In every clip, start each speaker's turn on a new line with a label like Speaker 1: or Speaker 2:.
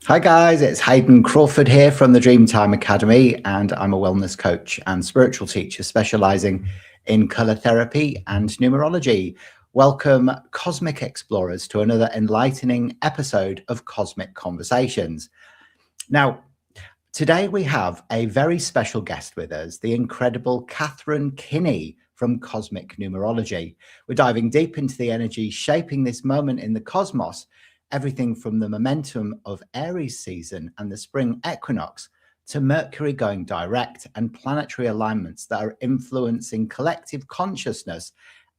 Speaker 1: Hi guys, it's Hayden Crawford here from the Dreamtime Academy, and I'm a wellness coach and spiritual teacher specializing in color therapy and numerology. Welcome, cosmic explorers, to another enlightening episode of Cosmic Conversations. Now, today we have a very special guest with us, the incredible Katharine Kinnie from Cosmic Numerology. We're diving deep into the energy shaping this moment in the cosmos, everything from the momentum of Aries season and the spring equinox to Mercury going direct and planetary alignments that are influencing collective consciousness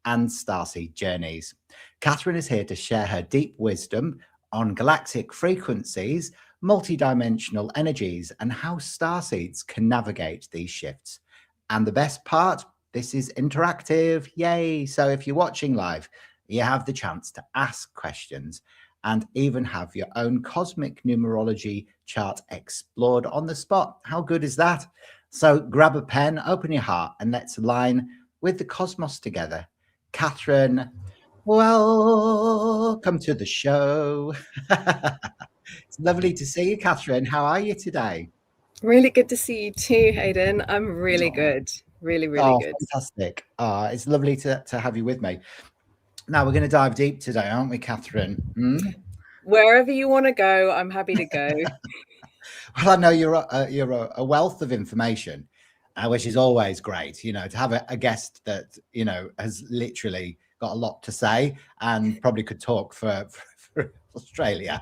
Speaker 1: and starseed journeys. Katharine is here to share her deep wisdom on galactic frequencies, multidimensional energies, and how starseeds can navigate these shifts. And the best part, this is interactive. Yay! So if you're watching live, you have the chance to ask questions and even have your own cosmic numerology chart explored on the spot. How good is that? So grab a pen, open your heart, and let's align with the cosmos together. Katharine, welcome to the show. It's lovely to see you, Katharine. How are you today?
Speaker 2: Really good to see you too, Hayden. I'm really good. Really, really
Speaker 1: Oh,
Speaker 2: good.
Speaker 1: fantastic. It's lovely to have you with me. Now, we're going to dive deep today, aren't we, Katharine?
Speaker 2: Wherever you want to go, I'm happy to go.
Speaker 1: Well, I know you're a wealth of information, which is always great. You know, to have a guest that has literally got a lot to say and probably could talk for Australia,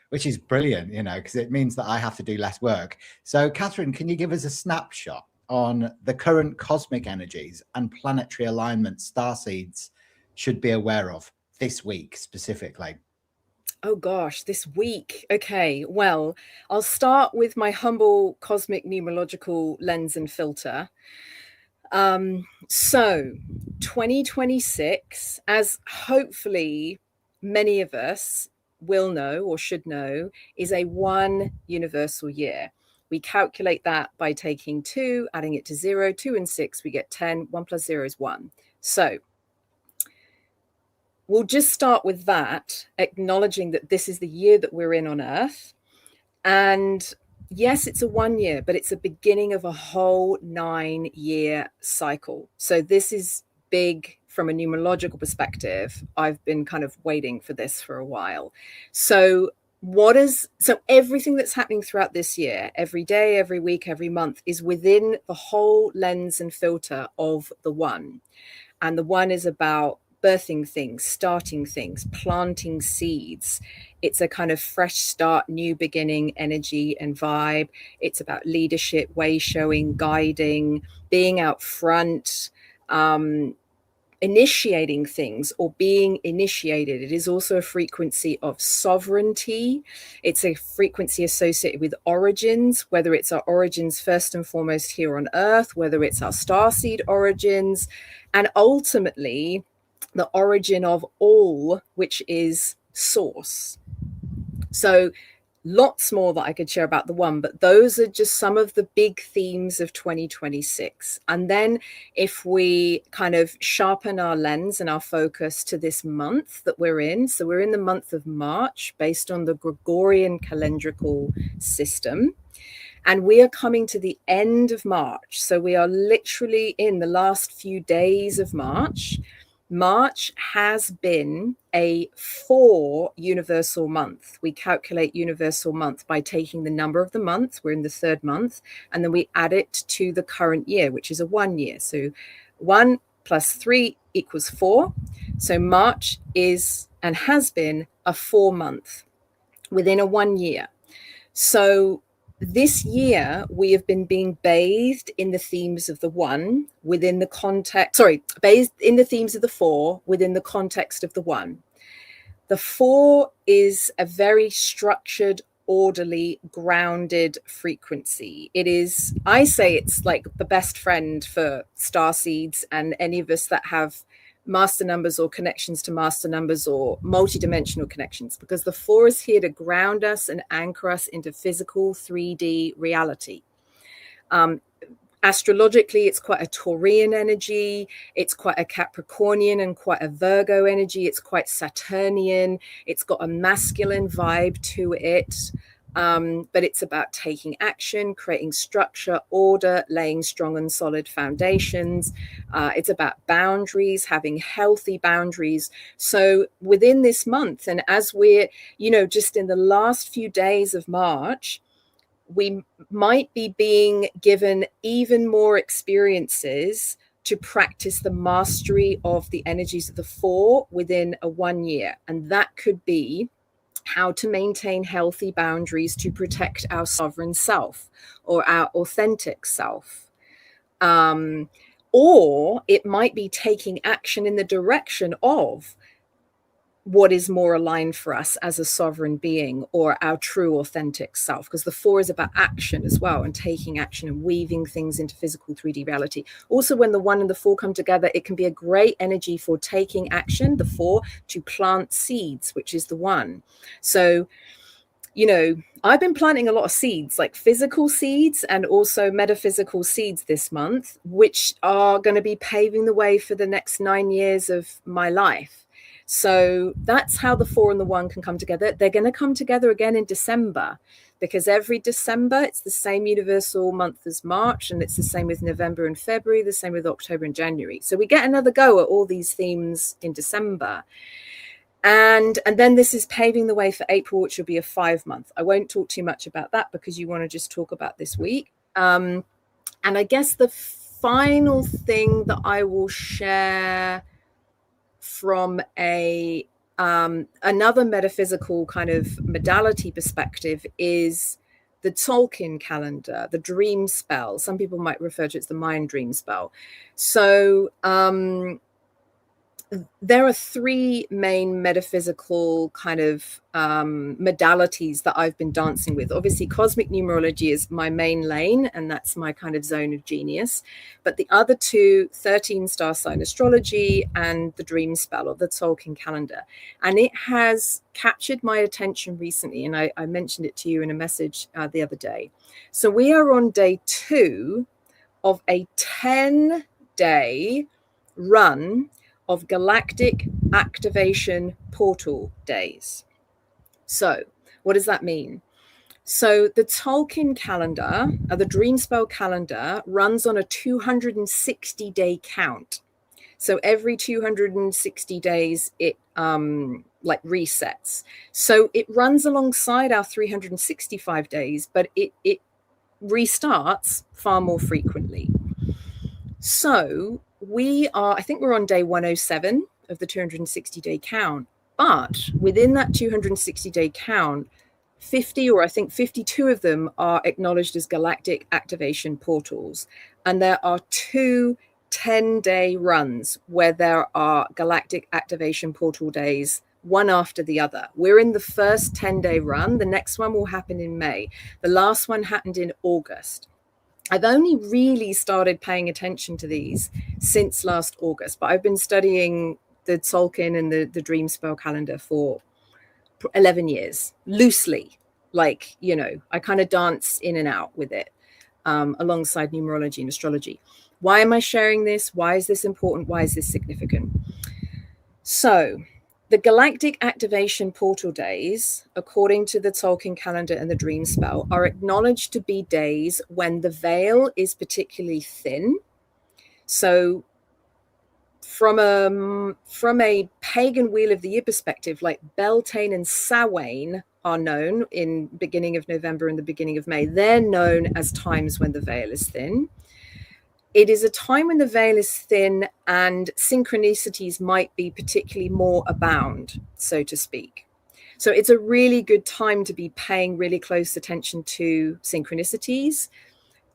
Speaker 1: which is brilliant. You know, because it means that I have to do less work. So, Katharine, can you give us a snapshot on the current cosmic energies and planetary alignments starseeds should be aware of this week specifically?
Speaker 2: Oh gosh, this week. Okay, well, I'll start with my humble cosmic numerological lens and filter. So 2026, as hopefully many of us will know or should know, is a one universal year. We calculate that by taking 2, adding it to 0, 2 and 6, we get 10. 1 plus 0 is 1. So we'll just start with that, acknowledging that this is the year that we're in on Earth. And yes, it's a 1 year, but it's a beginning of a whole 9-year cycle. So this is big from a numerological perspective. I've been kind of waiting for this for a while. So everything that's happening throughout this year, every day, every week, every month, is within the whole lens and filter of the one. And the one is about birthing things, starting things, planting seeds. It's a kind of fresh start, new beginning energy and vibe. It's about leadership, way showing, guiding, being out front, initiating things or being initiated. It is also a frequency of sovereignty. It's a frequency associated with origins, whether it's our origins first and foremost here on Earth, whether it's our starseed origins, and ultimately the origin of all, which is source. So lots more that I could share about the one, but those are just some of the big themes of 2026. And then if we kind of sharpen our lens and our focus to this month that we're in, so we're in the month of March based on the Gregorian calendrical system. And we are coming to the end of March. So we are literally in the last few days of March. March has been a 4 universal month. We calculate universal month by taking the number of the month. We're in the 3rd month. And then we add it to the current year, which is a 1 year. So 1 plus 3 equals 4. So March is and has been a 4 month within a 1 year. So this year, we have been being bathed in the themes of the one within the context, bathed in the themes of the 4 within the context of the one. The 4 is a very structured, orderly, grounded frequency. It is, I say it's like the best friend for starseeds and any of us that have master numbers or connections to master numbers or multidimensional connections, because the 4 is here to ground us and anchor us into physical 3D reality. Astrologically, it's quite a Taurian energy. It's quite a Capricornian and quite a Virgo energy. It's quite Saturnian. It's got a masculine vibe to it. But it's about taking action, creating structure, order, laying strong and solid foundations. It's about boundaries, having healthy boundaries. So within this month, and as we're, just in the last few days of March, we might be being given even more experiences to practice the mastery of the energies of the four within a 1 year. And that could be how to maintain healthy boundaries to protect our sovereign self or our authentic self. Or it might be taking action in the direction of what is more aligned for us as a sovereign being or our true authentic self, because the 4 is about action as well, and taking action and weaving things into physical 3D reality. Also, when the 1 and the 4 come together, it can be a great energy for taking action, the 4, to plant seeds, which is the 1. So, I've been planting a lot of seeds, like physical seeds and also metaphysical seeds this month, which are going to be paving the way for the next 9 years of my life. So that's how the 4 and the 1 can come together. They're going to come together again in December, because every December, it's the same universal month as March, and it's the same with November and February, the same with October and January. So we get another go at all these themes in December. And then this is paving the way for April, which will be a 5-month. I won't talk too much about that because you want to just talk about this week. And I guess the final thing that I will share from another metaphysical kind of modality perspective is the Tolkien calendar, the dream spell. Some people might refer to it as the mind dream spell. So there are 3 main metaphysical kind of modalities that I've been dancing with. Obviously, cosmic numerology is my main lane, and that's my kind of zone of genius. But the other 2, 13 star sign astrology and the dream spell, or the Tolkien calendar. And it has captured my attention recently, and I mentioned it to you in a message the other day. So we are on day 2 of a 10-day run of Galactic Activation Portal days. So what does that mean? So the Tolkien calendar, the dream spell calendar, runs on a 260-day count. So every 260 days, it like resets. So it runs alongside our 365 days, but it restarts far more frequently. So I think we're on day 107 of the 260-day count. But within that 260-day count, 50, or I think 52 of them, are acknowledged as galactic activation portals. And there are 2 10-day runs where there are galactic activation portal days, one after the other. We're in the first 10-day run. The next one will happen in May. The last one happened in August. I've only really started paying attention to these since last August, but I've been studying the Tolkien and the dream spell calendar for 11 years, loosely. Like, I kind of dance in and out with it alongside numerology and astrology. Why am I sharing this? Why is this important? Why is this significant? So the Galactic Activation Portal days, according to the Tolkien calendar and the dream spell, are acknowledged to be days when the veil is particularly thin. So from a pagan wheel of the year perspective, like Beltane and Samhain are known in beginning of November and the beginning of May. They're known as times when the veil is thin. It is a time when the veil is thin and synchronicities might be particularly more abound, so to speak. So it's a really good time to be paying really close attention to synchronicities.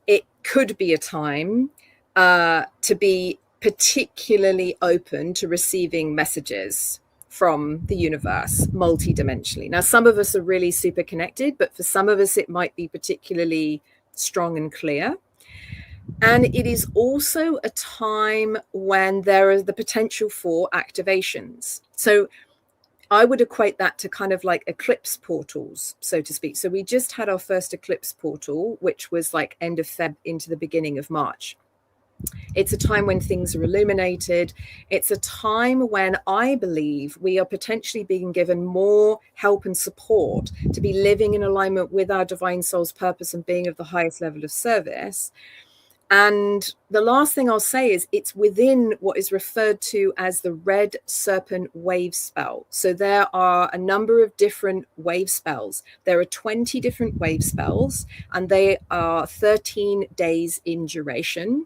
Speaker 2: It could be a time to be particularly open to receiving messages from the universe multidimensionally. Now, some of us are really super connected, but for some of us, it might be particularly strong and clear. And it is also a time when there is the potential for activations. So I would equate that to kind of like eclipse portals, so to speak. So we just had our first eclipse portal, which was like end of Feb into the beginning of March. It's a time when things are illuminated. It's a time when I believe we are potentially being given more help and support to be living in alignment with our divine soul's purpose and being of the highest level of service. And the last thing I'll say is it's within what is referred to as the red serpent wave spell. So there are a number of different wave spells. There are 20 different wave spells, and they are 13 days in duration.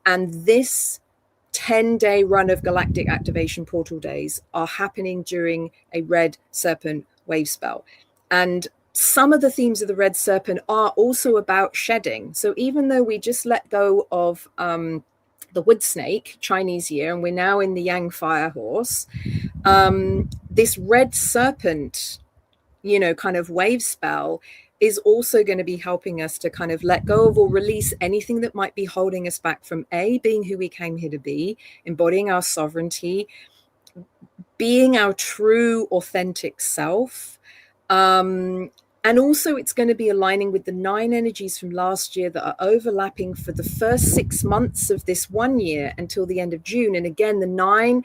Speaker 2: And this 10-day run of Galactic Activation Portal days are happening during a red serpent wave spell. And some of the themes of the red serpent are also about shedding. So even though we just let go of the wood snake Chinese year, and we're now in the Yang fire horse, this red serpent, kind of wave spell is also going to be helping us to kind of let go of or release anything that might be holding us back from being who we came here to be, embodying our sovereignty, being our true authentic self. And also it's going to be aligning with the 9 energies from last year that are overlapping for the first 6 months of this 1 year until the end of June. And again, the 9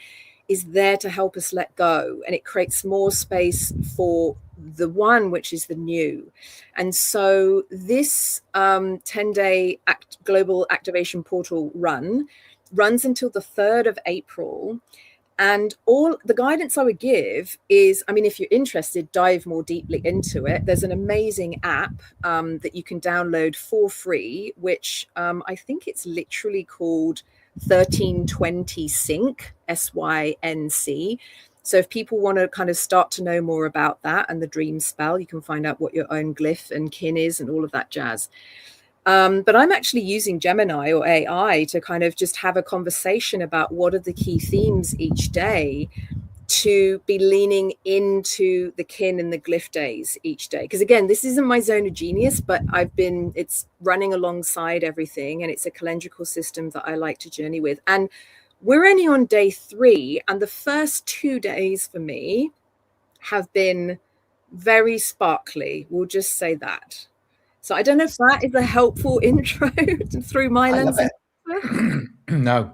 Speaker 2: is there to help us let go, and it creates more space for the 1, which is the new. And so this 10-day global activation portal runs until the 3rd of April. And all the guidance I would give is, I mean, if you're interested, dive more deeply into it. There's an amazing app that you can download for free, which I think it's literally called 1320 Sync, SYNC. So if people want to kind of start to know more about that and the dream spell, you can find out what your own glyph and kin is and all of that jazz. But I'm actually using Gemini or AI to kind of just have a conversation about what are the key themes each day, to be leaning into the kin and the glyph days each day. Because again, this isn't my zone of genius, but it's running alongside everything, and it's a calendrical system that I like to journey with. And we're only on day 3, and the first 2 days for me have been very sparkly. We'll just say that. So I don't know if that is a helpful intro through my lens.
Speaker 1: No,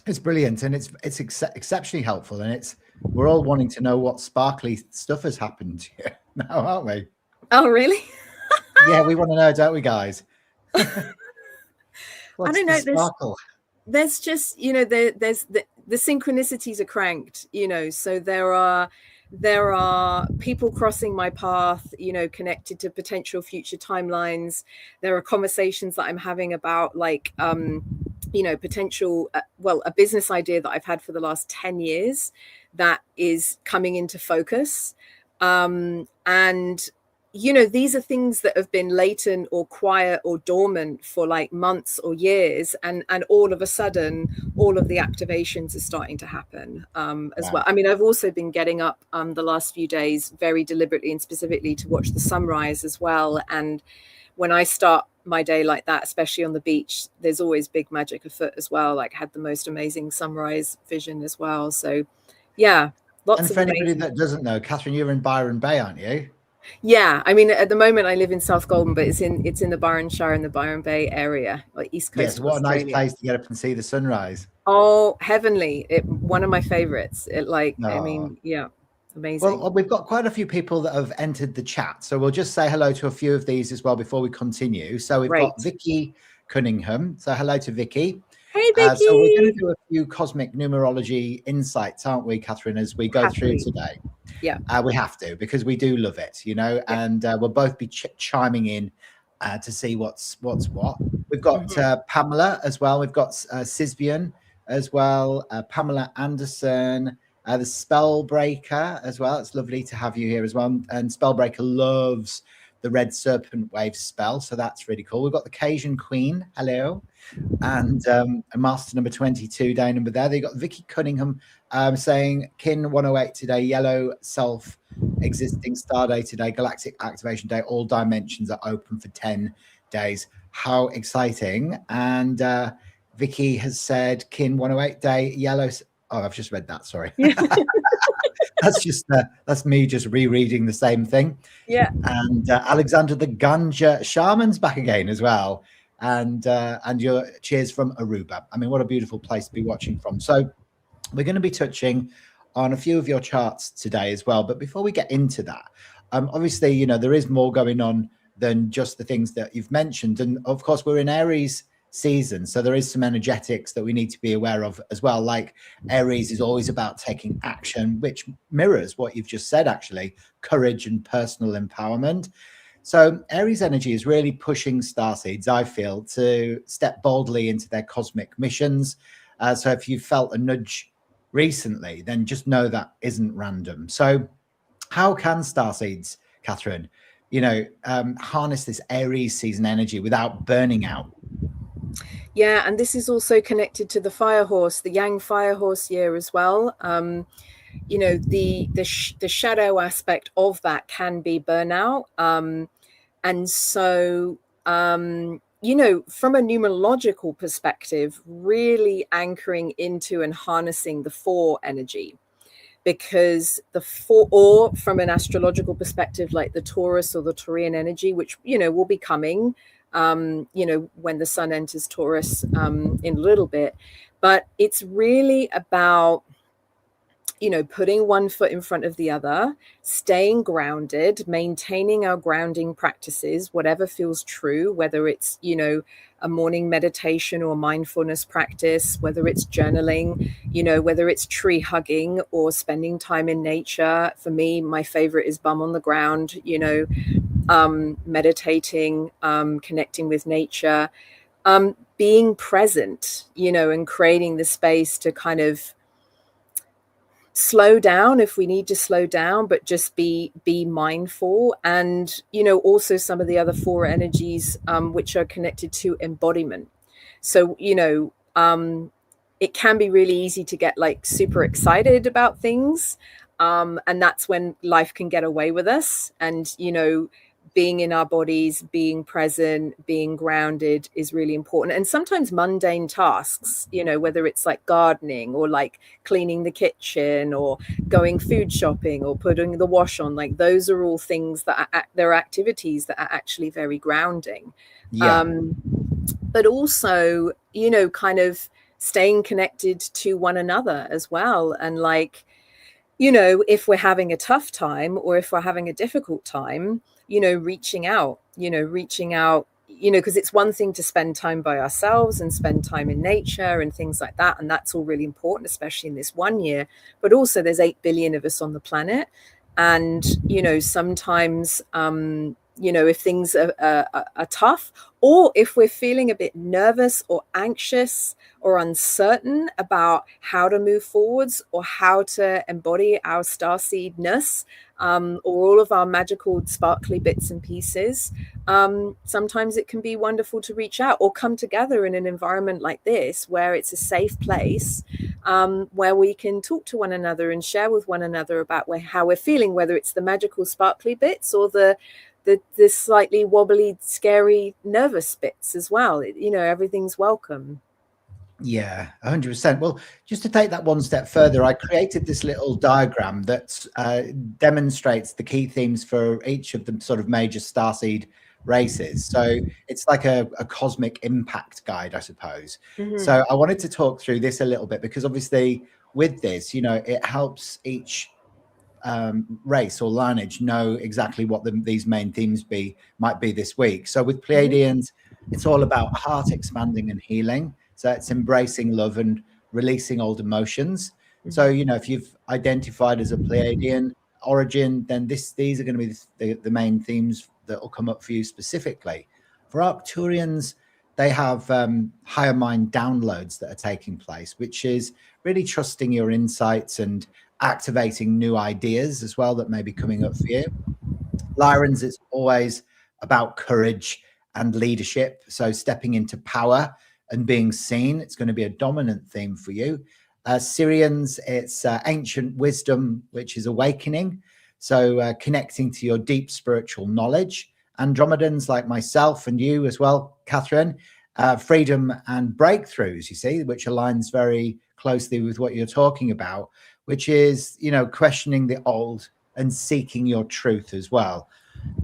Speaker 1: it's brilliant, and it's exceptionally helpful, and we're all wanting to know what sparkly stuff has happened here now, aren't we?
Speaker 2: Oh, really?
Speaker 1: Yeah, we want to know, don't we, guys?
Speaker 2: I don't know.
Speaker 1: Sparkle?
Speaker 2: There's just, there's the synchronicities are cranked, so there are people crossing my path, connected to potential future timelines. There are conversations that I'm having about like, potential, a business idea that I've had for the last 10 years that is coming into focus. And these are things that have been latent or quiet or dormant for like months or years. And all of a sudden, all of the activations are starting to happen as well. I mean, I've also been getting up the last few days very deliberately and specifically to watch the sunrise as well. And when I start my day like that, especially on the beach, there's always big magic afoot as well. Like, had the most amazing sunrise vision as well. So yeah, lots of.
Speaker 1: And for anybody that doesn't know, Katharine, you're in Byron Bay, aren't you?
Speaker 2: Yeah, I mean, at the moment I live in South Golden, but it's in the Byron Shire in the Byron Bay area, like East Coast.
Speaker 1: Yes, what
Speaker 2: Australia.
Speaker 1: a nice place to get up and see the sunrise.
Speaker 2: Oh, heavenly! One of my favorites. I mean, yeah, amazing.
Speaker 1: Well, we've got quite a few people that have entered the chat, so we'll just say hello to a few of these as well before we continue. So we've got Vicky Cunningham. So hello to Vicky.
Speaker 2: Hey, Vicky.
Speaker 1: So we're going to do a few cosmic numerology insights, aren't we, Katharine, as we go through today?
Speaker 2: Yeah.
Speaker 1: We have to, because we do love it, and we'll both be chiming in to see what's what. We've got Pamela as well. We've got Sisbian as well, Pamela Anderson, the Spellbreaker as well. It's lovely to have you here as well. And Spellbreaker loves the Red Serpent Wave spell, so that's really cool. We've got the Cajun Queen, hello, and Master number 22, day number there. They got Vicky Cunningham saying Kin 108 today, yellow self existing star day today, galactic activation day, all dimensions are open for 10 days. How exciting. And Vicky has said Kin 108 day, yellow. Oh, I've just read that, sorry. that's me just rereading the same thing.
Speaker 2: Yeah.
Speaker 1: And Alexander the Ganja Shaman's back again as well. And your cheers from Aruba. I mean, what a beautiful place to be watching from. So we're going to be touching on a few of your charts today as well. But before we get into that, obviously, you know, there is more going on than just the things that you've mentioned. And of course, we're in Aries season, so there is some energetics that we need to be aware of as well. Like Aries is always about taking action, which mirrors what you've just said, actually, courage and personal empowerment. So Aries energy is really pushing starseeds, I feel, to step boldly into their cosmic missions. So if you felt a nudge recently, then just know that isn't random. So how can starseeds, Katharine, you know, harness this Aries season energy without burning out?
Speaker 2: Yeah, and this is also connected to the fire horse, the Yang fire horse year as well. You know, the shadow aspect of that can be burnout. And so, you know, from a numerological perspective, really anchoring into and harnessing the four energy, because the four, or from an astrological perspective, like the Taurus or the Taurian energy, which, you know, will be coming, you know, when the sun enters Taurus in a little bit. But it's really about, you know, putting one foot in front of the other, staying grounded, maintaining our grounding practices, whatever feels true, whether it's, you know, a morning meditation or mindfulness practice, whether it's journaling, you know, whether it's tree hugging or spending time in nature. For me, my favorite is bum on the ground, you know, meditating, connecting with nature, being present, you know, and creating the space to kind of slow down if we need to slow down, but just be mindful. And, you know, also some of the other four energies, which are connected to embodiment. So, you know, it can be really easy to get like super excited about things, and that's when life can get away with us. And, you know, being in our bodies, being present, being grounded is really important. And sometimes mundane tasks, you know, whether it's like gardening or like cleaning the kitchen or going food shopping or putting the wash on, like those are all things that they're activities that are actually very grounding.
Speaker 1: Yeah.
Speaker 2: But also, you know, kind of staying connected to one another as well. And like, you know, if we're having a tough time or if we're having a difficult time, you know, reaching out, you know, because it's one thing to spend time by ourselves and spend time in nature and things like that. And that's all really important, especially in this 1 year. But also there's 8 billion of us on the planet. And, you know, sometimes, you know, if things are tough, or if we're feeling a bit nervous or anxious or uncertain about how to move forwards or how to embody our starseedness, or all of our magical sparkly bits and pieces, sometimes it can be wonderful to reach out or come together in an environment like this where it's a safe place, where we can talk to one another and share with one another about how we're feeling, whether it's the magical sparkly bits or the slightly wobbly, scary, nervous bits as well. You know, everything's welcome.
Speaker 1: Yeah, 100%. Well, just to take that one step further, I created this little diagram that demonstrates the key themes for each of the sort of major starseed races. So it's like a cosmic impact guide, I suppose.
Speaker 2: Mm-hmm.
Speaker 1: So I wanted to talk through this a little bit because obviously with this, you know, it helps each race or lineage know exactly what these main themes might be this week. So with Pleiadians, it's all about heart expanding and healing. So it's embracing love and releasing old emotions. So, you know, if you've identified as a Pleiadian origin, then these are going to be the main themes that will come up for you specifically. For Arcturians, they have higher mind downloads that are taking place, which is really trusting your insights and activating new ideas as well that may be coming up for you. Lyrans, it's always about courage and leadership. So stepping into power and being seen, it's going to be a dominant theme for you. Syrians, it's ancient wisdom, which is awakening. So connecting to your deep spiritual knowledge. Andromedans, like myself and you as well, Katharine, freedom and breakthroughs, you see, which aligns very closely with what you're talking about. which is, you know, questioning the old and seeking your truth as well.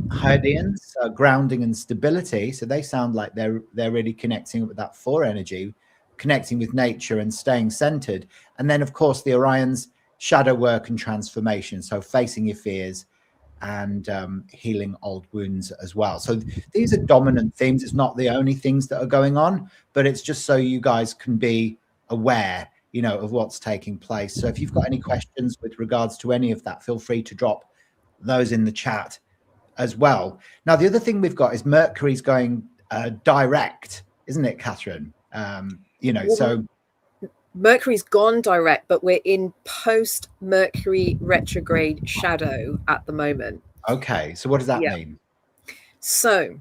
Speaker 1: Hydians are grounding and stability, so they sound like they're really connecting with that four energy, connecting with nature and staying centered. And then, of course, the Orions, shadow work and transformation, so facing your fears and healing old wounds as well. So these are dominant themes. It's not the only things that are going on, but it's just so you guys can be aware, you know, of what's taking place. So if you've got any questions with regards to any of that, feel free to drop those in the chat as well. Now, the other thing we've got is Mercury's going direct, isn't it, Catherine? You know, so
Speaker 2: Mercury's gone direct, but we're in post-Mercury retrograde shadow at the moment.
Speaker 1: okay. So what does that mean?
Speaker 2: So,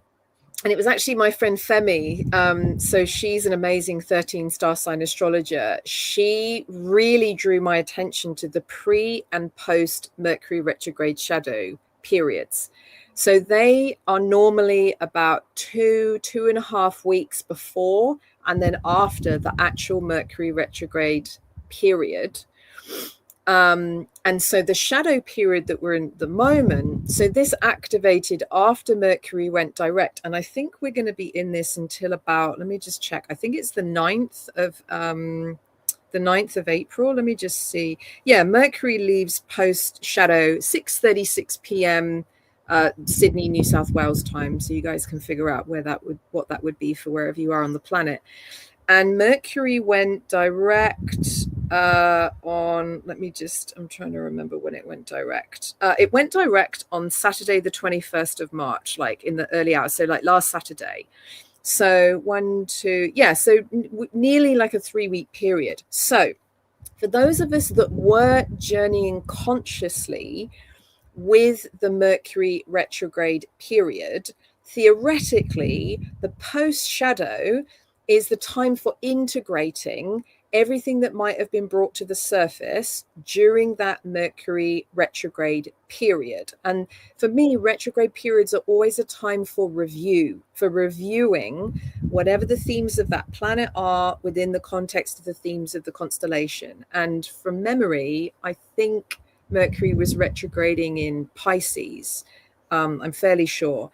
Speaker 2: and it was actually my friend Femi. So she's an amazing 13 star sign astrologer. She really drew my attention to the pre and post Mercury retrograde shadow periods. So they are normally about 2.5 weeks before and then after the actual Mercury retrograde period. And so the shadow period that we're in at the moment, so this activated after Mercury went direct. And I think we're going to be in this until about, let me just check. I think it's the 9th of April. Let me just see. Yeah, Mercury leaves post shadow 6:36 p.m. Sydney, New South Wales time. So you guys can figure out what that would be for wherever you are on the planet. And Mercury went direct on, I'm trying to remember when it went direct. It went direct on Saturday, the 21st of March, like in the early hours. So like last Saturday. So nearly like a 3-week period. So for those of us that were journeying consciously with the Mercury retrograde period, theoretically, the post shadow is the time for integrating everything that might have been brought to the surface during that Mercury retrograde period. And for me, retrograde periods are always a time for reviewing whatever the themes of that planet are within the context of the themes of the constellation. And from memory, I think Mercury was retrograding in Pisces. I'm fairly sure.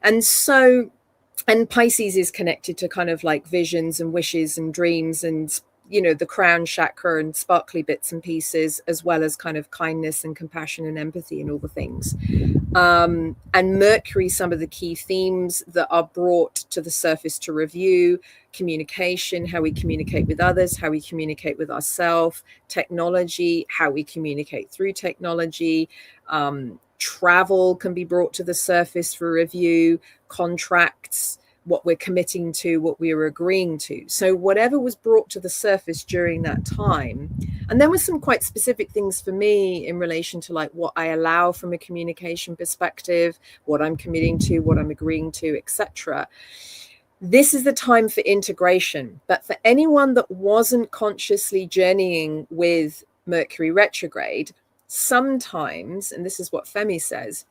Speaker 2: And Pisces is connected to kind of like visions and wishes and dreams and, you know, the crown chakra and sparkly bits and pieces, as well as kind of kindness and compassion and empathy and all the things. And Mercury, some of the key themes that are brought to the surface to review: communication, how we communicate with others, how we communicate with ourselves, technology, how we communicate through technology, travel can be brought to the surface for review, contracts, what we're committing to, what we are agreeing to. So whatever was brought to the surface during that time. And there were some quite specific things for me in relation to like what I allow from a communication perspective, what I'm committing to, what I'm agreeing to, etc. This is the time for integration. But for anyone that wasn't consciously journeying with Mercury retrograde, sometimes, and this is what Femi says,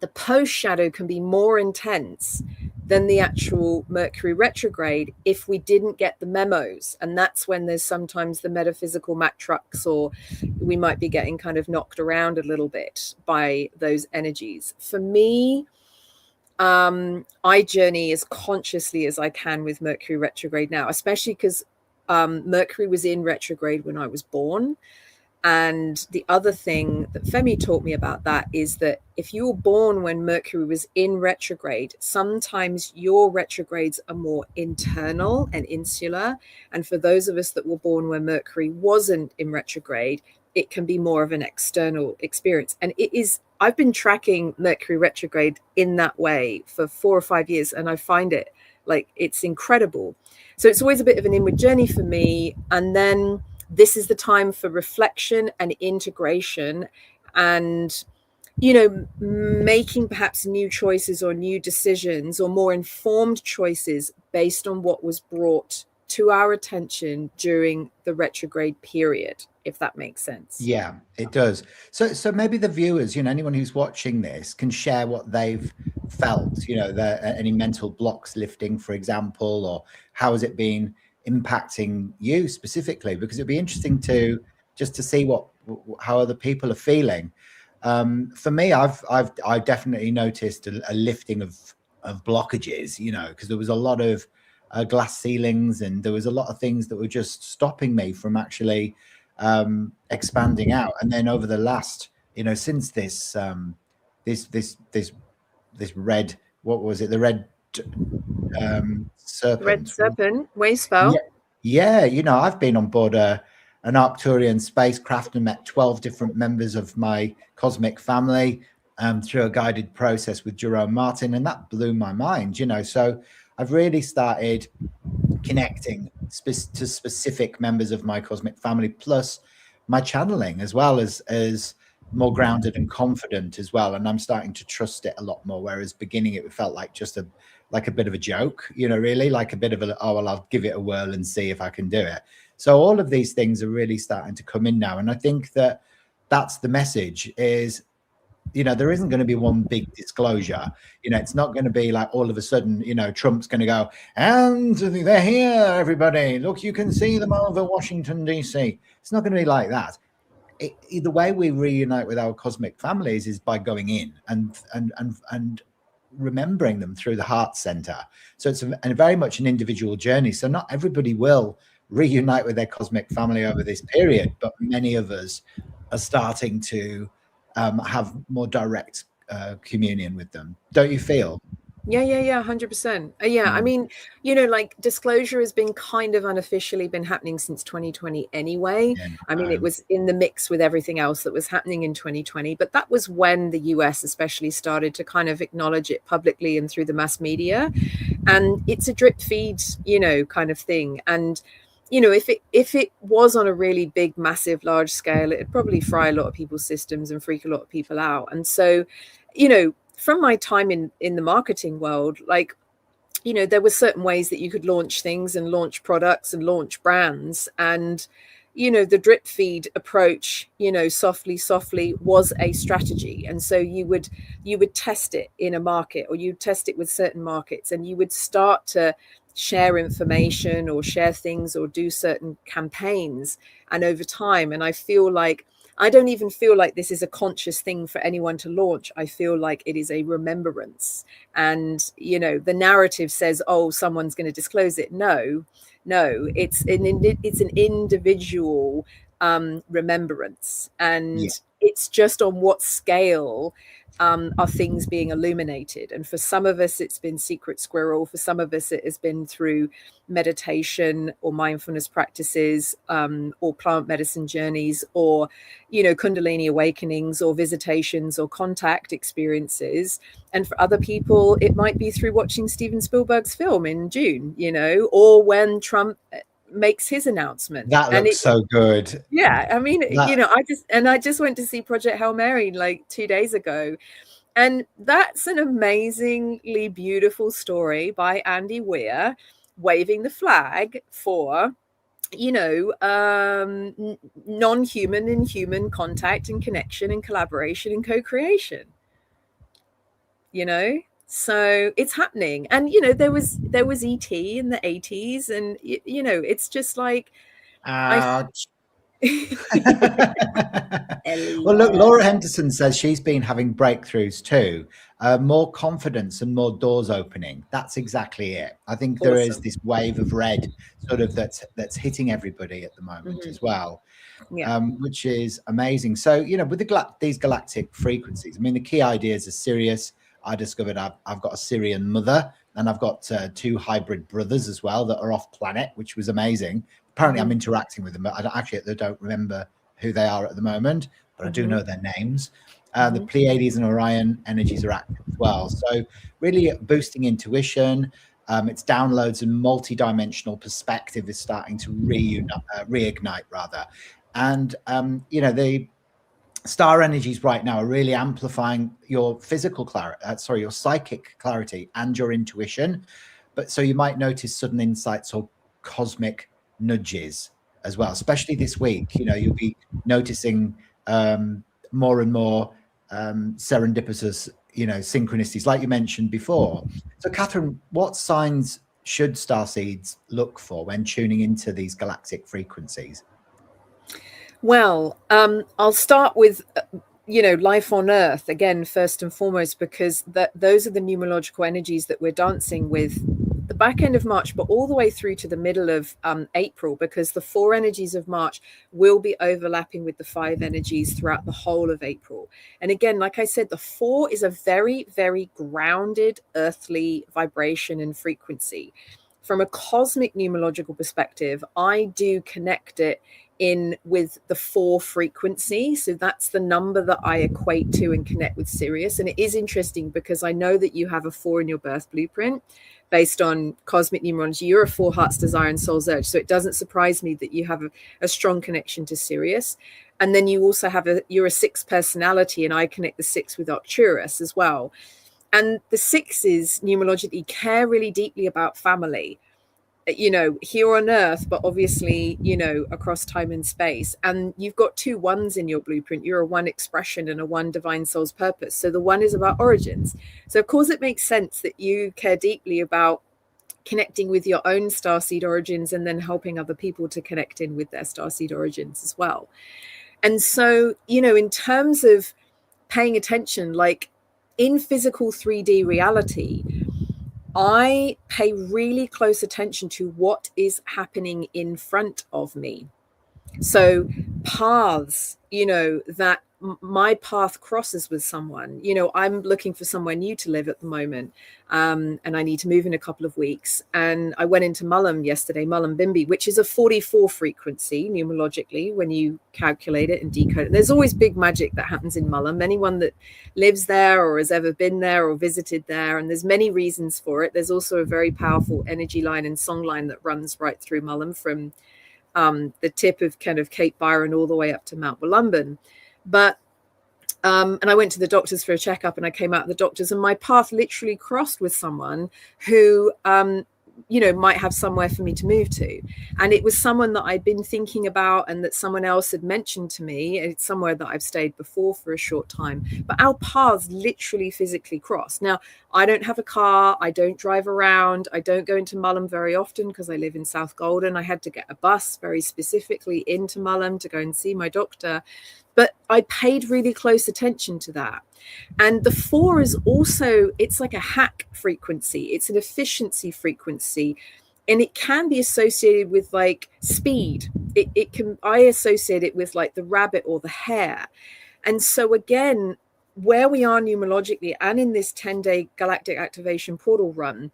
Speaker 2: the post shadow can be more intense than the actual Mercury retrograde if we didn't get the memos. And that's when there's sometimes the metaphysical matrux, or we might be getting kind of knocked around a little bit by those energies. For me, I journey as consciously as I can with Mercury retrograde now, especially because Mercury was in retrograde when I was born. And the other thing that Femi taught me about that is that if you were born when Mercury was in retrograde, sometimes your retrogrades are more internal and insular. And for those of us that were born when Mercury wasn't in retrograde, it can be more of an external experience. And I've been tracking Mercury retrograde in that way for 4 or 5 years, and I find it like it's incredible. So it's always a bit of an inward journey for me. And then this is the time for reflection and integration and, you know, making perhaps new choices or new decisions or more informed choices based on what was brought to our attention during the retrograde period, if that makes sense.
Speaker 1: Yeah, it does. So maybe the viewers, you know, anyone who's watching this can share what they've felt, you know, any mental blocks lifting, for example, or how has it been impacting you specifically? Because it'd be interesting to just to see how other people are feeling. For me, I've definitely noticed a lifting of blockages, you know, because there was a lot of glass ceilings, and there was a lot of things that were just stopping me from actually expanding out. And then over the last, you know, since this this red, what was it, the red serpent,
Speaker 2: Red serpent wave
Speaker 1: yeah,
Speaker 2: spell.
Speaker 1: yeah, you know, I've been on board an Arcturian spacecraft and met 12 different members of my cosmic family through a guided process with Jerome Martin, and that blew my mind, you know. So I've really started connecting to specific members of my cosmic family, plus my channeling, as well as more grounded and confident as well. And I'm starting to trust it a lot more, whereas beginning it felt like just a bit of a joke, you know, really like a bit of a, oh well, I'll give it a whirl and see if I can do it. So all of these things are really starting to come in now, and I think that that's the message is, you know, there isn't going to be one big disclosure. You know, it's not going to be like all of a sudden, you know, Trump's going to go, and they're here, everybody. Look, you can see them over Washington, D.C. It's not going to be like that. The way we reunite with our cosmic families is by going in and remembering them through the heart center. So it's a very much an individual journey. So not everybody will reunite with their cosmic family over this period, but many of us are starting to have more direct communion with them. Don't you feel?
Speaker 2: Yeah, 100%. Yeah, I mean, you know, like disclosure has been kind of unofficially been happening since 2020 anyway.
Speaker 1: Yeah,
Speaker 2: I mean, it was in the mix with everything else that was happening in 2020, but that was when the US especially started to kind of acknowledge it publicly and through the mass media. And it's a drip feed, you know, kind of thing. And you know, if it was on a really big, massive, large scale, it'd probably fry a lot of people's systems and freak a lot of people out. And so, you know, from my time in the marketing world, like, you know, there were certain ways that you could launch things and launch products and launch brands. And, you know, the drip feed approach, you know, softly was a strategy. And so you would test it in a market, or you test it with certain markets, and you would start to share information or share things or do certain campaigns. And over time, and I don't even feel like this is a conscious thing for anyone to launch. I feel like it is a remembrance. And, you know, the narrative says, oh, someone's going to disclose it. No, it's an individual remembrance. And
Speaker 1: yeah,
Speaker 2: it's just on what scale are things being illuminated. And for some of us, it's been secret squirrel. For some of us, it has been through meditation or mindfulness practices, or plant medicine journeys, or, you know, Kundalini awakenings, or visitations, or contact experiences. And for other people, it might be through watching Steven Spielberg's film in June, you know, or when Trump makes his announcement.
Speaker 1: that
Speaker 2: And
Speaker 1: looks so good.
Speaker 2: yeah, I mean,
Speaker 1: That,
Speaker 2: you know, I just went to see Project Hail Mary like 2 days ago. And that's an amazingly beautiful story by Andy Weir, waving the flag for, you know, non-human and human contact and connection and collaboration and co-creation, you know. So it's happening. And, you know, there was ET in the 80s, and, you know, it's just like, I
Speaker 1: well, look, Laura Henderson says she's been having breakthroughs too, more confidence and more doors opening. That's exactly it. I think there is
Speaker 2: Awesome.
Speaker 1: this wave of red sort of that's hitting everybody at the moment as well,
Speaker 2: Yeah.
Speaker 1: which is amazing. So, you know, with these galactic frequencies, I mean, the key ideas are Sirius. I discovered I've got a Syrian mother, and I've got two hybrid brothers as well that are off planet, which was amazing. Apparently, I'm interacting with them, but I don't remember who they are at the moment, but I do know their names. The Pleiades and Orion energies are active as well. So really boosting intuition. Its downloads and multi-dimensional perspective is starting to reignite rather. And, you know, the star energies right now are really amplifying your physical clarity, your psychic clarity and your intuition. But so you might notice sudden insights or cosmic nudges as well, especially this week. You know, you'll be noticing more and more serendipitous, you know, synchronicities, like you mentioned before. So, Katharine, what signs should starseeds look for when tuning into these galactic frequencies?
Speaker 2: Well, I'll start with, life on Earth again, first and foremost, because those are the numerological energies that we're dancing with the back end of March, but all the way through to the middle of April, because the 4 energies of March will be overlapping with the 5 energies throughout the whole of April. And again, like I said, the 4 is a very, very grounded earthly vibration and frequency. From a cosmic numerological perspective, I do connect it in with the 4 frequency. So that's the number that I equate to and connect with Sirius. And it is interesting because I know that you have a 4 in your birth blueprint based on cosmic numerology. You're a 4 hearts desire and soul's urge. So it doesn't surprise me that you have a strong connection to Sirius. And then you also have you're a 6 personality, and I connect the 6 with Arcturus as well. And the 6s numerologically care really deeply about family, here on Earth, but obviously, across time and space. And you've got 2 1s in your blueprint. You're a 1 expression and a 1 divine soul's purpose. So the 1 is about origins. So of course it makes sense that you care deeply about connecting with your own starseed origins and then helping other people to connect in with their starseed origins as well. And so, in terms of paying attention, like in physical 3D reality, I pay really close attention to what is happening in front of me. So paths, that my path crosses with someone. I'm looking for somewhere new to live at the moment, and I need to move in a couple of weeks. And I went into Mulham yesterday, Mulham Bimby, which is a 44 frequency numerologically when you calculate it and decode it. There's always big magic that happens in Mulham. Anyone that lives there or has ever been there or visited there, and there's many reasons for it. There's also a very powerful energy line and song line that runs right through Mulham from the tip of kind of Cape Byron all the way up to Mount Wollumbin. But and I went to the doctors for a checkup, and I came out of the doctors, and my path literally crossed with someone who might have somewhere for me to move to. And it was someone that I'd been thinking about and that someone else had mentioned to me. It's somewhere that I've stayed before for a short time, but our paths literally physically cross. Now, I don't have a car. I don't drive around. I don't go into Mulham very often because I live in South Golden. I had to get a bus very specifically into Mulham to go and see my doctor. But I paid really close attention to that. And the 4 is also, it's like a hack frequency. It's an efficiency frequency. And it can be associated with like speed. I associate it with like the rabbit or the hare. And so again, where we are numerologically and in this 10-day Galactic Activation Portal run,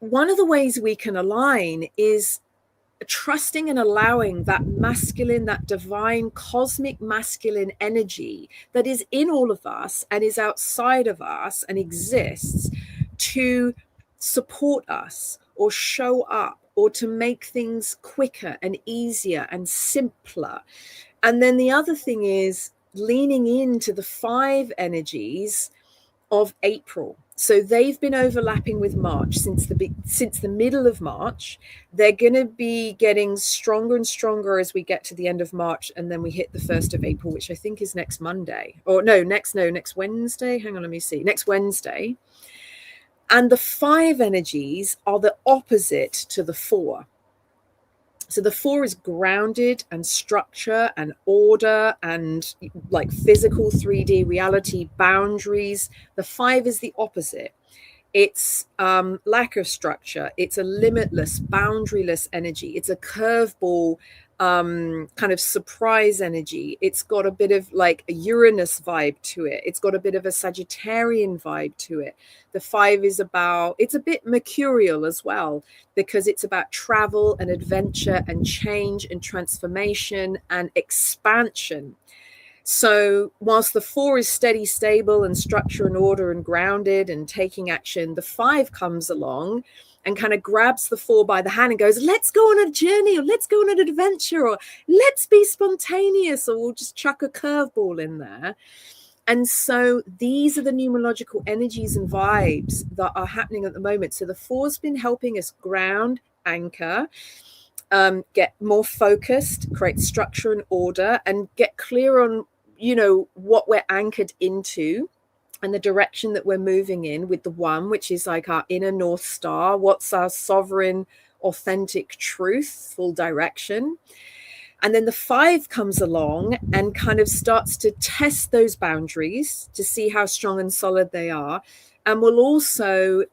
Speaker 2: one of the ways we can align is trusting and allowing that masculine, that divine cosmic masculine energy that is in all of us and is outside of us and exists to support us or show up or to make things quicker and easier and simpler. And then the other thing is leaning into the 5 energies of April. So they've been overlapping with March since the middle of March. They're going to be getting stronger and stronger as we get to the end of March, and then we hit the 1st of April, which I think is next Monday. Or next Wednesday. Hang on, let me see. Next Wednesday. And the 5 energies are the opposite to the 4. So the 4 is grounded and structure and order and like physical 3D reality, boundaries. The 5 is the opposite. It's lack of structure. It's a limitless, boundaryless energy. It's a curveball kind of surprise energy. It's got a bit of like a Uranus vibe to it. It's got a bit of a Sagittarian vibe to it. The 5 is it's a bit mercurial as well, because it's about travel and adventure and change and transformation and expansion. So whilst the 4 is steady, stable and structure and order and grounded and taking action, the 5 comes along and kind of grabs the 4 by the hand and goes, let's go on a journey, or let's go on an adventure, or let's be spontaneous, or we'll just chuck a curveball in there. And so these are the numerological energies and vibes that are happening at the moment. So the 4's been helping us ground, anchor, get more focused, create structure and order, and get clear on, what we're anchored into and the direction that we're moving in with the 1, which is like our inner North Star. What's our sovereign, authentic, truthful direction? And then the 5 comes along and kind of starts to test those boundaries to see how strong and solid they are. And will also,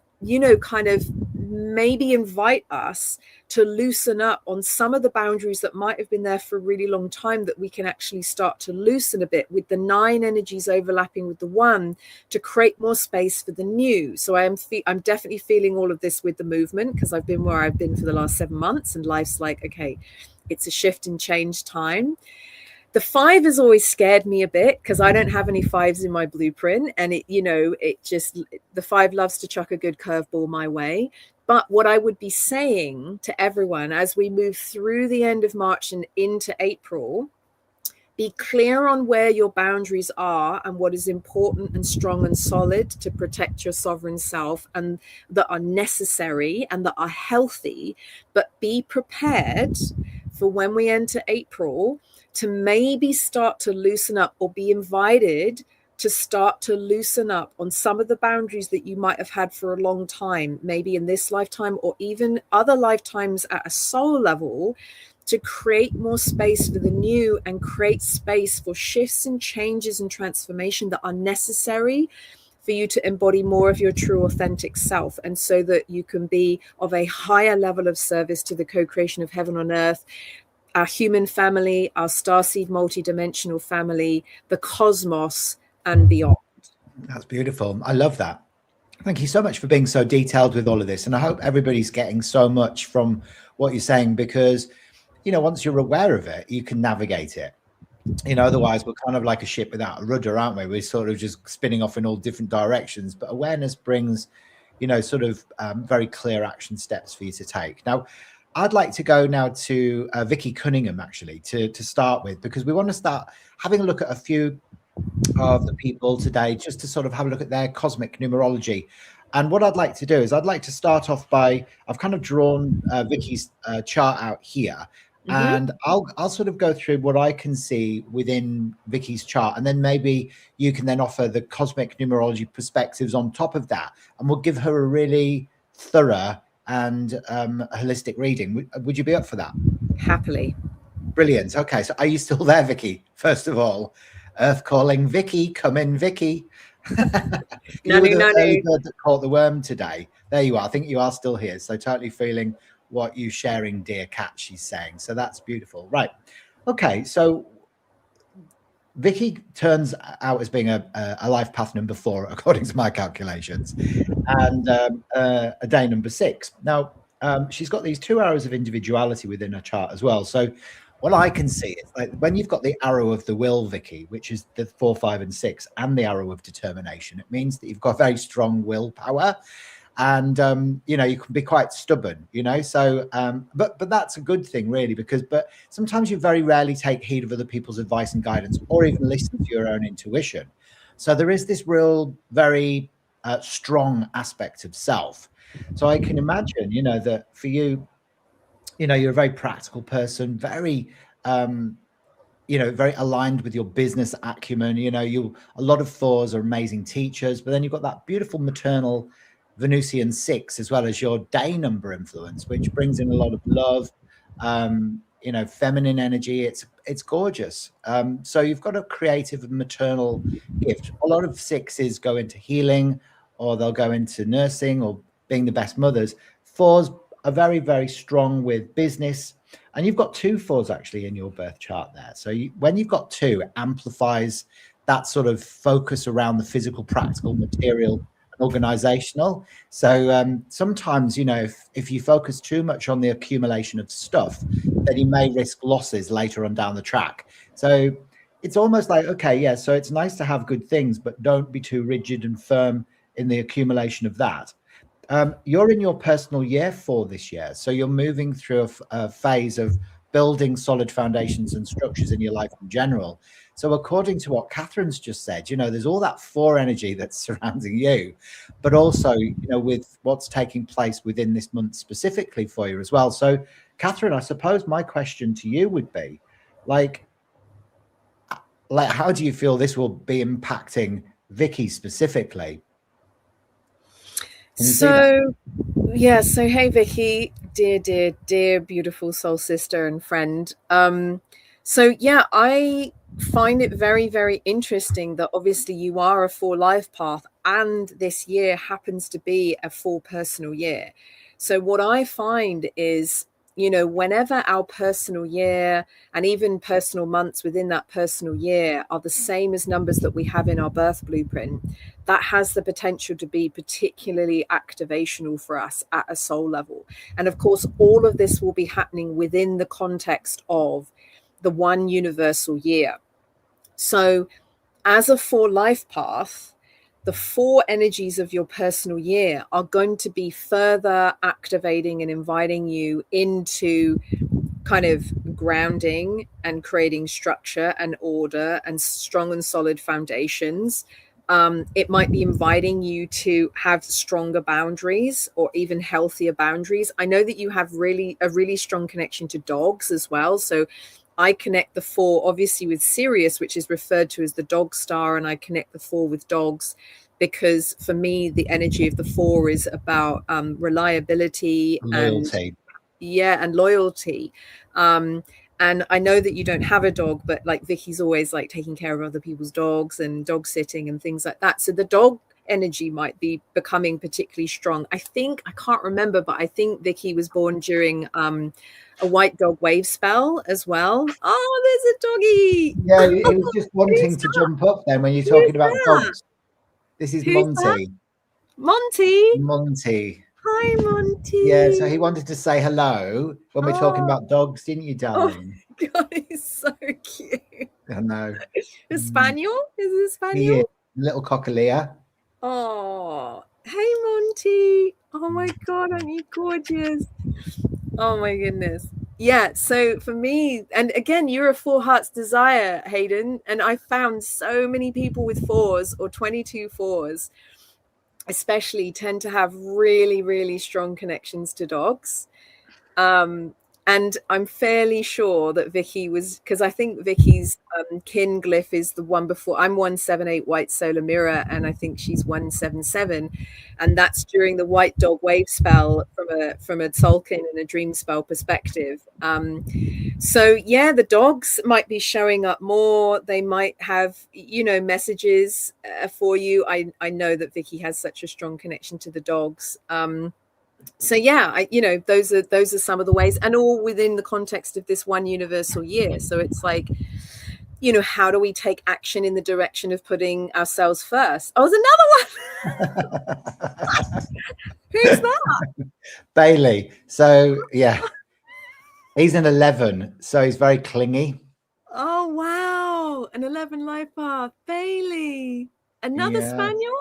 Speaker 2: kind of maybe invite us to loosen up on some of the boundaries that might have been there for a really long time, that we can actually start to loosen a bit with the 9 energies overlapping with the 1 to create more space for the new. So I'm definitely feeling all of this with the movement, because I've been where I've been for the last 7 months, and life's like, okay, it's a shift and change time. The 5 has always scared me a bit because I don't have any 5s in my blueprint, and the 5 loves to chuck a good curveball my way. But what I would be saying to everyone as we move through the end of March and into April, be clear on where your boundaries are and what is important and strong and solid to protect your sovereign self, and that are necessary and that are healthy. But be prepared for when we enter April to maybe start to loosen up, or be invited to start to loosen up on some of the boundaries that you might have had for a long time, maybe in this lifetime or even other lifetimes at a soul level, to create more space for the new and create space for shifts and changes and transformation that are necessary for you to embody more of your true authentic self, and so that you can be of a higher level of service to the co-creation of heaven on earth, our human family, our starseed multidimensional family, the cosmos, and beyond.
Speaker 1: That's beautiful. I love that. Thank you so much for being so detailed with all of this. And I hope everybody's getting so much from what you're saying, because, once you're aware of it, you can navigate it. Otherwise we're kind of like a ship without a rudder, aren't we? We're sort of just spinning off in all different directions. But awareness brings, very clear action steps for you to take. Now, I'd like to go now to Vicky Cunningham, actually, to start with, because we want to start having a look at a few of the people today, just to sort of have a look at their cosmic numerology. And what I'd like to do is I'd like to start off by, I've kind of drawn Vicky's chart out here. And I'll sort of go through what I can see within Vicky's chart, and then maybe you can then offer the cosmic numerology perspectives on top of that, and we'll give her a really thorough and holistic reading. Would you be up for that?
Speaker 2: Happily.
Speaker 1: Brilliant. Okay, so are you still there, Vicky? First of all, Earth calling Vicky, come in, Vicky. You were the early bird that caught the worm today. There you are. I think you are still here. So totally feeling what you sharing, dear cat, she's saying. So that's beautiful. Right. Okay, so Vicky turns out as being a life path number 4, according to my calculations, and a day number 6. Now, she's got these 2 arrows of individuality within her chart as well. So what I can see is, like, when you've got the arrow of the will, Vicky, which is the 4, 5, and 6, and the arrow of determination, it means that you've got very strong willpower. And you can be quite stubborn, so but that's a good thing, really, but sometimes you very rarely take heed of other people's advice and guidance, or even listen to your own intuition. So there is this real very strong aspect of self. So I can imagine, that for you, you're a very practical person, very very aligned with your business acumen. A lot of 4s are amazing teachers, but then you've got that beautiful maternal Venusian 6, as well as your day number influence, which brings in a lot of love, feminine energy. It's gorgeous. So you've got a creative and maternal gift. A lot of 6s go into healing, or they'll go into nursing, or being the best mothers. 4s are very, very strong with business. And you've got 2 4s actually in your birth chart there. So when you've got 2, it amplifies that sort of focus around the physical, practical, material, organizational. So sometimes, if you focus too much on the accumulation of stuff, then you may risk losses later on down the track. So it's almost like, okay, yeah, so it's nice to have good things, but don't be too rigid and firm in the accumulation of that. You're in your personal year 4 this year, so you're moving through a phase of building solid foundations and structures in your life in general. So according to what Catherine's just said, there's all that 4 energy that's surrounding you, but also, with what's taking place within this month specifically for you as well. So Katharine, I suppose my question to you would be, like how do you feel this will be impacting Vicky specifically?
Speaker 2: So hey Vicky, dear, dear, dear, beautiful soul sister and friend. So yeah, I find it very, very interesting that obviously you are a 4 life path, and this year happens to be a 4 personal year. So what I find is, whenever our personal year and even personal months within that personal year are the same as numbers that we have in our birth blueprint, that has the potential to be particularly activational for us at a soul level. And of course, all of this will be happening within the context of the one universal year. So, as a 4 life path, the 4 energies of your personal year are going to be further activating and inviting you into kind of grounding and creating structure and order and strong and solid foundations. It might be inviting you to have stronger boundaries or even healthier boundaries. I know that you have a really strong connection to dogs as well. So I connect the 4 obviously with Sirius, which is referred to as the dog star, and I connect the 4 with dogs because for me the energy of the 4 is about reliability
Speaker 1: Loyalty.
Speaker 2: and loyalty. And I know that you don't have a dog, but like Vicky's always like taking care of other people's dogs and dog sitting and things like that. So the dog energy might be becoming particularly strong. I can't remember, but I think Vicky was born during a white dog wave spell as well. Oh, there's a doggy.
Speaker 1: Yeah, he was just wanting to jump up then when you're talking about dogs. This is
Speaker 2: Who's that?
Speaker 1: Monty.
Speaker 2: Monty.
Speaker 1: Monty.
Speaker 2: Hi, Monty.
Speaker 1: Yeah, so he wanted to say hello when we're talking about dogs, didn't you, darling?
Speaker 2: Oh, God, he's so cute.
Speaker 1: I know.
Speaker 2: A spaniel? Is it a spaniel?
Speaker 1: He is. Little cockalear.
Speaker 2: Oh, hey, Monty. Oh, my God, aren't you gorgeous? Oh, my goodness. Yeah, so for me, and again, you're a 4 hearts desire, Hayden, and I found so many people with 4s or 22 4s especially tend to have really, really strong connections to dogs. And I'm fairly sure that Vicky was, because I think Vicky's kin glyph is the one before. I'm 178 white solar mirror, and I think she's 177, and that's during the white dog wave spell from a Tolkien and a dream spell perspective. So yeah, the dogs might be showing up more. They might have messages for you. I know that Vicky has such a strong connection to the dogs. So yeah, those are some of the ways, and all within the context of this one universal year. So it's like, how do we take action in the direction of putting ourselves first? Oh, there's another one. Who's that?
Speaker 1: Bailey. So yeah, he's an 11, so he's very clingy.
Speaker 2: Oh wow, an 11 life path. Bailey, another spaniel.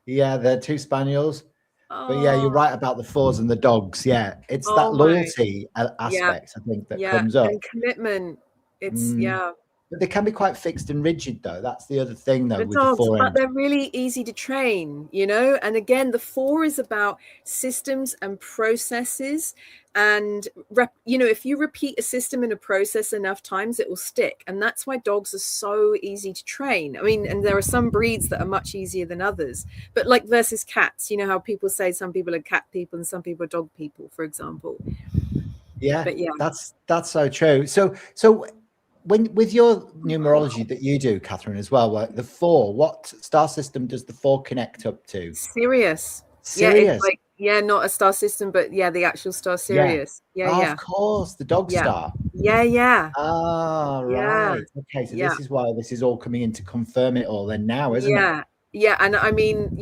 Speaker 1: Yeah, they're 2 spaniels. But yeah, you're right about the 4s and the dogs. Yeah, it's that loyalty aspect, I think, that comes up.
Speaker 2: And commitment. It's
Speaker 1: But they can be quite fixed and rigid, though. That's the other thing, though,
Speaker 2: the
Speaker 1: with
Speaker 2: dogs,
Speaker 1: the 4
Speaker 2: but they're really easy to train, And again, the 4 is about systems and processes. And if you repeat a system and a process enough times, it will stick. And that's why dogs are so easy to train. I mean, and there are some breeds that are much easier than others. But like versus cats, how people say some people are cat people and some people are dog people, for example.
Speaker 1: Yeah,
Speaker 2: but yeah,
Speaker 1: that's so true. So when with your numerology that you do, Katharine, as well, like the 4, what star system does the 4 connect up to?
Speaker 2: Sirius.
Speaker 1: Sirius.
Speaker 2: Yeah, it's like, not a star system, but the actual star Sirius. Yeah.
Speaker 1: Of course, the dog star.
Speaker 2: Yeah.
Speaker 1: Ah, right. Okay, so this is why this is all coming in to confirm it all then now, isn't it?
Speaker 2: Yeah, and I mean,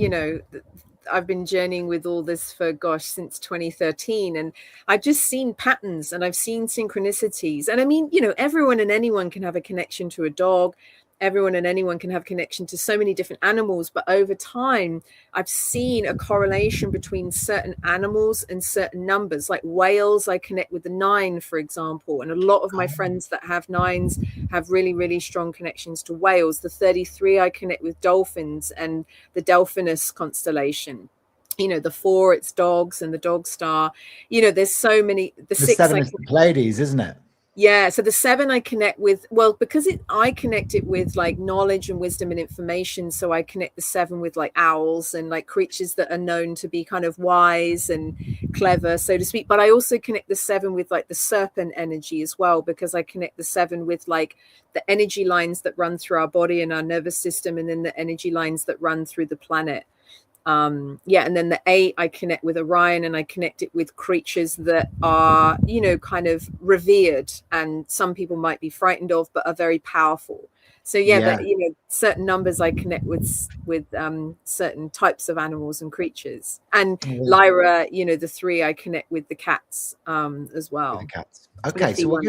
Speaker 2: I've been journeying with all this for since 2013, and I've just seen patterns and I've seen synchronicities. And I mean, everyone and anyone can have a connection to a dog. Everyone and anyone can have connection to so many different animals, but over time I've seen a correlation between certain animals and certain numbers. Like whales, I connect with the 9, for example, and a lot of my friends that have 9s have really, really strong connections to whales. The 33, I connect with dolphins and the Delphinus constellation. The 4, it's dogs and the dog star. There's so many. The 6,
Speaker 1: 7 is the Pleiades, isn't it?
Speaker 2: Yeah, so the 7 I connect with, well, because I connect it with like knowledge and wisdom and information. So I connect the 7 with like owls and like creatures that are known to be kind of wise and clever, so to speak. But I also connect the 7 with like the serpent energy as well, because I connect the 7 with like the energy lines that run through our body and our nervous system, and then the energy lines that run through the planet. And then the 8 I connect with Orion, and I connect it with creatures that are, you know, kind of revered and some people might be frightened of but are very powerful. So that, you know, certain numbers I connect with certain types of animals and creatures. And Lyra, you know, the 3 I connect with the cats as well.
Speaker 1: With the cats. Okay, so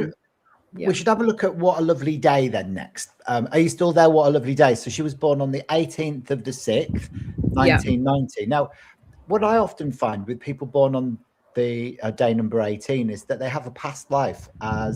Speaker 1: we should have a look at What a Lovely Day then next. Are you still there? What a Lovely Day. So she was born on the 18th of the 6th, 1990. Now, what I often find with people born on the day number 18 is that they have a past life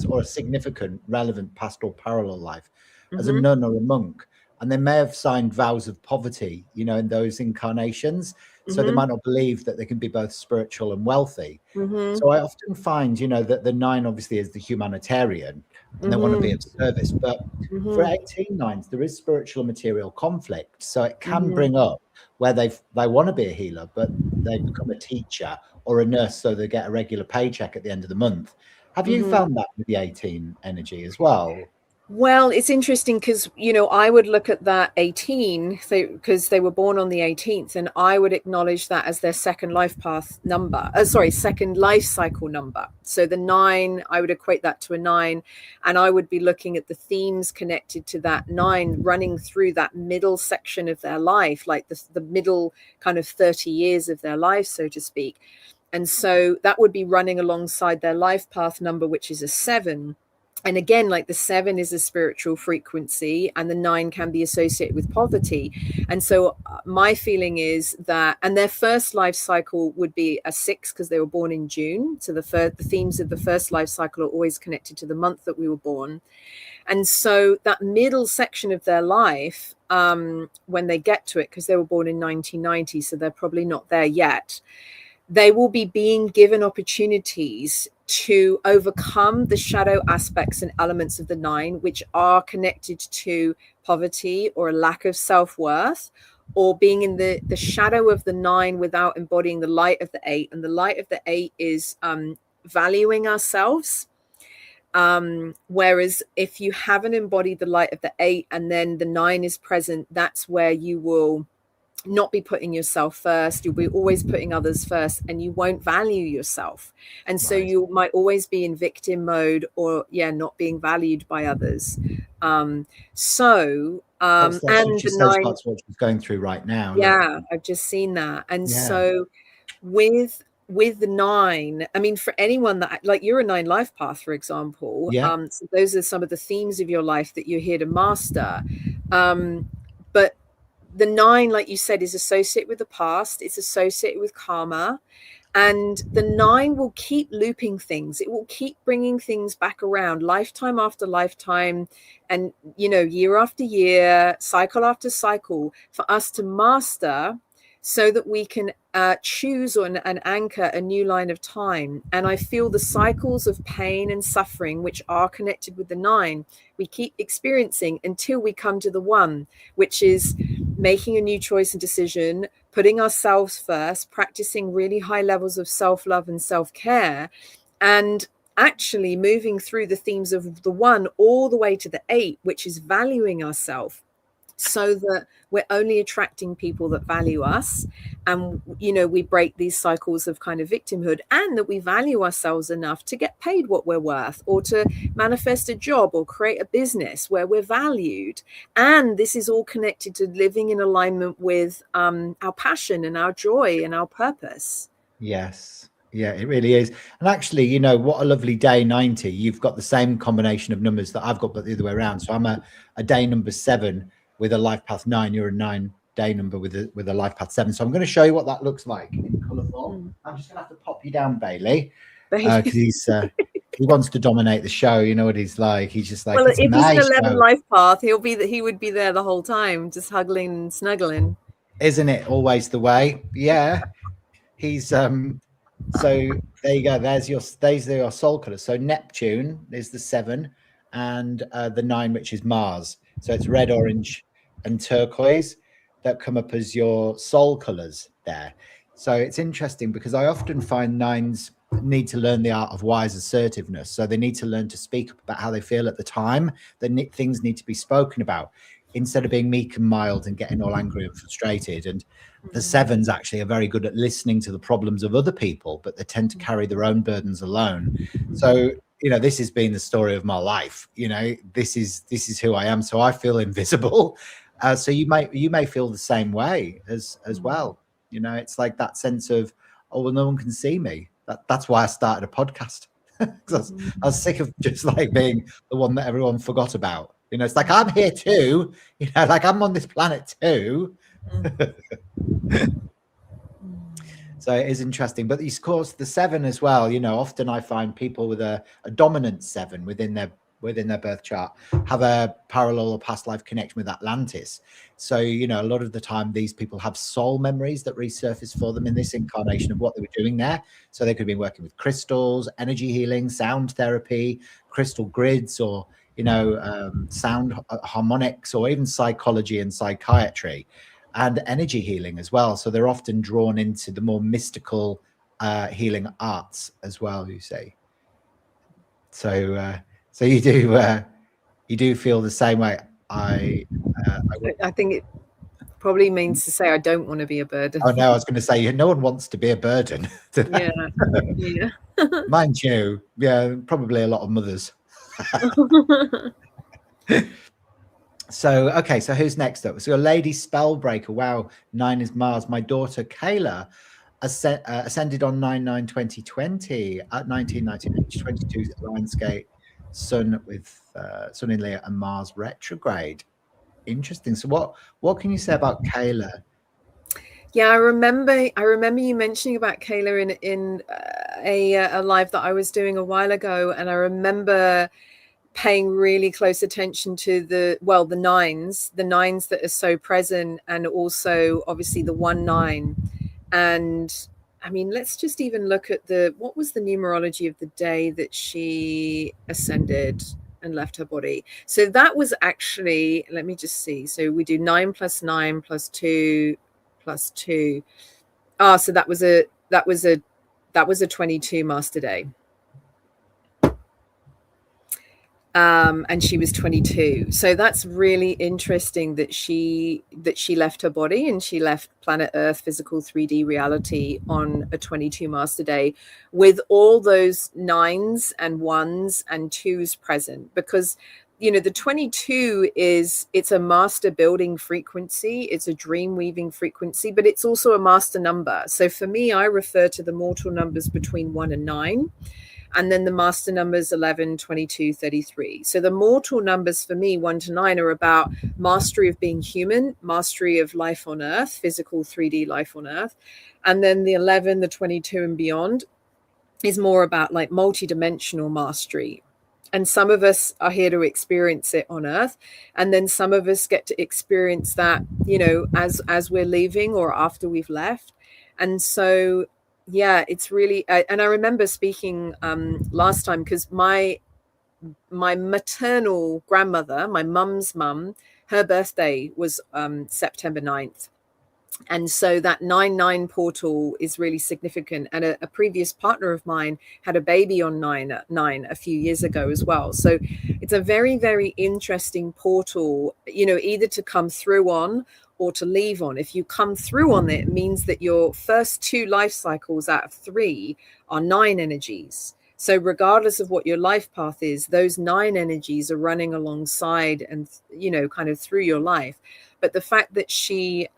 Speaker 1: or a significant, relevant past or parallel life as a nun or a monk. And they may have signed vows of poverty, you know, in those incarnations. So they might not believe that they can be both spiritual and wealthy. So I often find, you know, that the 9 obviously is the humanitarian and they want to be of service. But for 18 nines, there is spiritual and material conflict. So it can bring up where they want to be a healer, but they become a teacher or a nurse so they get a regular paycheck at the end of the month. Have you found that with the 18 energy as well?
Speaker 2: Well, it's interesting because, you know, I would look at that 18 because they were born on the 18th, and I would acknowledge that as their second life path number. Second life cycle number. So the 9, I would equate that to a 9, and I would be looking at the themes connected to that 9 running through that middle section of their life, like the middle kind of 30 years of their life, so to speak. And so that would be running alongside their life path number, which is a 7. And again, like the 7 is a spiritual frequency and the 9 can be associated with poverty. And so my feeling is that, and their first life cycle would be a 6 because they were born in June. So the themes of the first life cycle are always connected to the month that we were born. And so that middle section of their life, when they get to it, because they were born in 1990, so they're probably not there yet, they will be being given opportunities to overcome the shadow aspects and elements of the 9, which are connected to poverty or a lack of self-worth, or being in the shadow of the 9 without embodying the light of the 8. And the light of the 8 is valuing ourselves. Whereas if you haven't embodied the light of the 8 and then the 9 is present, that's where you will not be putting yourself first. You'll be always putting others first, and you won't value yourself. And so you might always be in victim mode, or not being valued by others. And the 9,
Speaker 1: that's what she's going through right now.
Speaker 2: Yeah, I've just seen that. And so with the 9, I mean, for anyone that, like, you're a 9 life path, for example, so those are some of the themes of your life that you're here to master. But the 9, like you said, is associated with the past. It's associated with karma. And the 9 will keep looping things. It will keep bringing things back around, lifetime after lifetime, and, you know, year after year, cycle after cycle, for us to master, so that we can choose and anchor a new line of time. And I feel the cycles of pain and suffering, which are connected with the 9, we keep experiencing until we come to the 1, which is making a new choice and decision, putting ourselves first, practicing really high levels of self-love and self-care, and actually moving through the themes of the 1 all the way to the 8, which is valuing ourselves, so that we're only attracting people that value us. And, you know, we break these cycles of kind of victimhood, and that we value ourselves enough to get paid what we're worth, or to manifest a job or create a business where we're valued. And this is all connected to living in alignment with our passion and our joy and our purpose.
Speaker 1: Yes. Yeah, it really is. And actually, you know, What a Lovely Day 90, you've got the same combination of numbers that I've got, but the other way around. So I'm a day number 7 with a life path 9. You're a 9 day number with a life path 7. So I'm going to show you what that looks like in colour form. I'm just going to have to pop you down, Bailey, because he wants to dominate the show. You know what he's like. He's just like,
Speaker 2: well, if he's an 11 life path, he would be there the whole time, just hugging and snuggling.
Speaker 1: Isn't it always the way? Yeah. He's so There you go. These are your soul colors. So Neptune is the 7, and the 9, which is Mars. So it's red, orange, and turquoise that come up as your soul colors there. So it's interesting because I often find 9s need to learn the art of wise assertiveness. So they need to learn to speak about how they feel at the time. Things need to be spoken about instead of being meek and mild and getting all angry and frustrated. And the 7s actually are very good at listening to the problems of other people, but they tend to carry their own burdens alone. So, this has been the story of my life. This is who I am. So I feel invisible. So you may feel the same way as well. It's like that sense of, oh, well, no one can see me. That's why I started a podcast. Because I was sick of just like being the one that everyone forgot about. It's like, I'm here too. Like I'm on this planet too. So it is interesting. But of course, the 7 as well, often I find people with a dominant 7 within their birth chart have a parallel or past life connection with Atlantis. So, a lot of the time these people have soul memories that resurface for them in this incarnation of what they were doing there. So they could be working with crystals, energy healing, sound therapy, crystal grids, or, sound harmonics, or even psychology and psychiatry and energy healing as well. So they're often drawn into the more mystical healing arts as well, you say. So you do feel the same way. I
Speaker 2: think it probably means to say I don't want to be a burden.
Speaker 1: Oh no, I was going to say no one wants to be a burden.
Speaker 2: Yeah.
Speaker 1: Mind you, yeah, probably a lot of mothers. So okay, so who's next up? So a lady spellbreaker. Wow, 9 is Mars. My daughter Kayla ascended on 9/9/2020 at 1990, age 22, Lionsgate, Sun with Sun in Leo and Mars retrograde. Interesting. So what can you say about Kayla?
Speaker 2: Yeah, I remember you mentioning about Kayla in a live that I was doing a while ago, and I remember paying really close attention to the nines that are so present, and also obviously the 1/9. And I mean, let's just even look at what was the numerology of the day that she ascended and left her body. So that was actually, let me just see. So we do 9 + 9 + 2 + 2. So that was a 22 master day. And she was 22. So that's really interesting that she left her body and she left planet Earth, physical 3D reality, on a 22 master day with all those 9s and 1s and 2s present, because the 22 it's a master building frequency, it's a dream weaving frequency, but it's also a master number. So for me, I refer to the mortal numbers between 1 and 9. And then the master numbers 11, 22, 33. So the mortal numbers for me, 1 to 9, are about mastery of being human, mastery of life on Earth, physical 3D life on Earth. And then the 11, the 22 and beyond is more about like multidimensional mastery. And some of us are here to experience it on Earth. And then some of us get to experience that, as we're leaving or after we've left. And so yeah, it's really and I remember speaking last time, because my maternal grandmother, my mum's mum, her birthday was September 9th. And so that 9/9 portal is really significant. And a previous partner of mine had a baby on 9/9 a few years ago as well. So it's a very, very interesting portal, either to come through on or to leave on. If you come through on it, it means that your first 2 life cycles out of 3 are 9 energies. So regardless of what your life path is, those 9 energies are running alongside and, kind of through your life. But the fact that she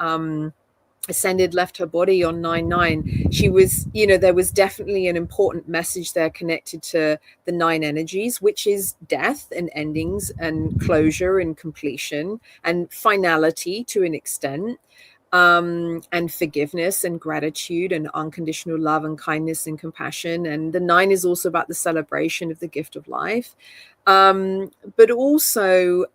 Speaker 2: ascended, left her body on 9/9, she was, there was definitely an important message there connected to the 9 energies, which is death and endings and closure and completion and finality to an extent, and forgiveness and gratitude and unconditional love and kindness and compassion. And the 9 is also about the celebration of the gift of life, but also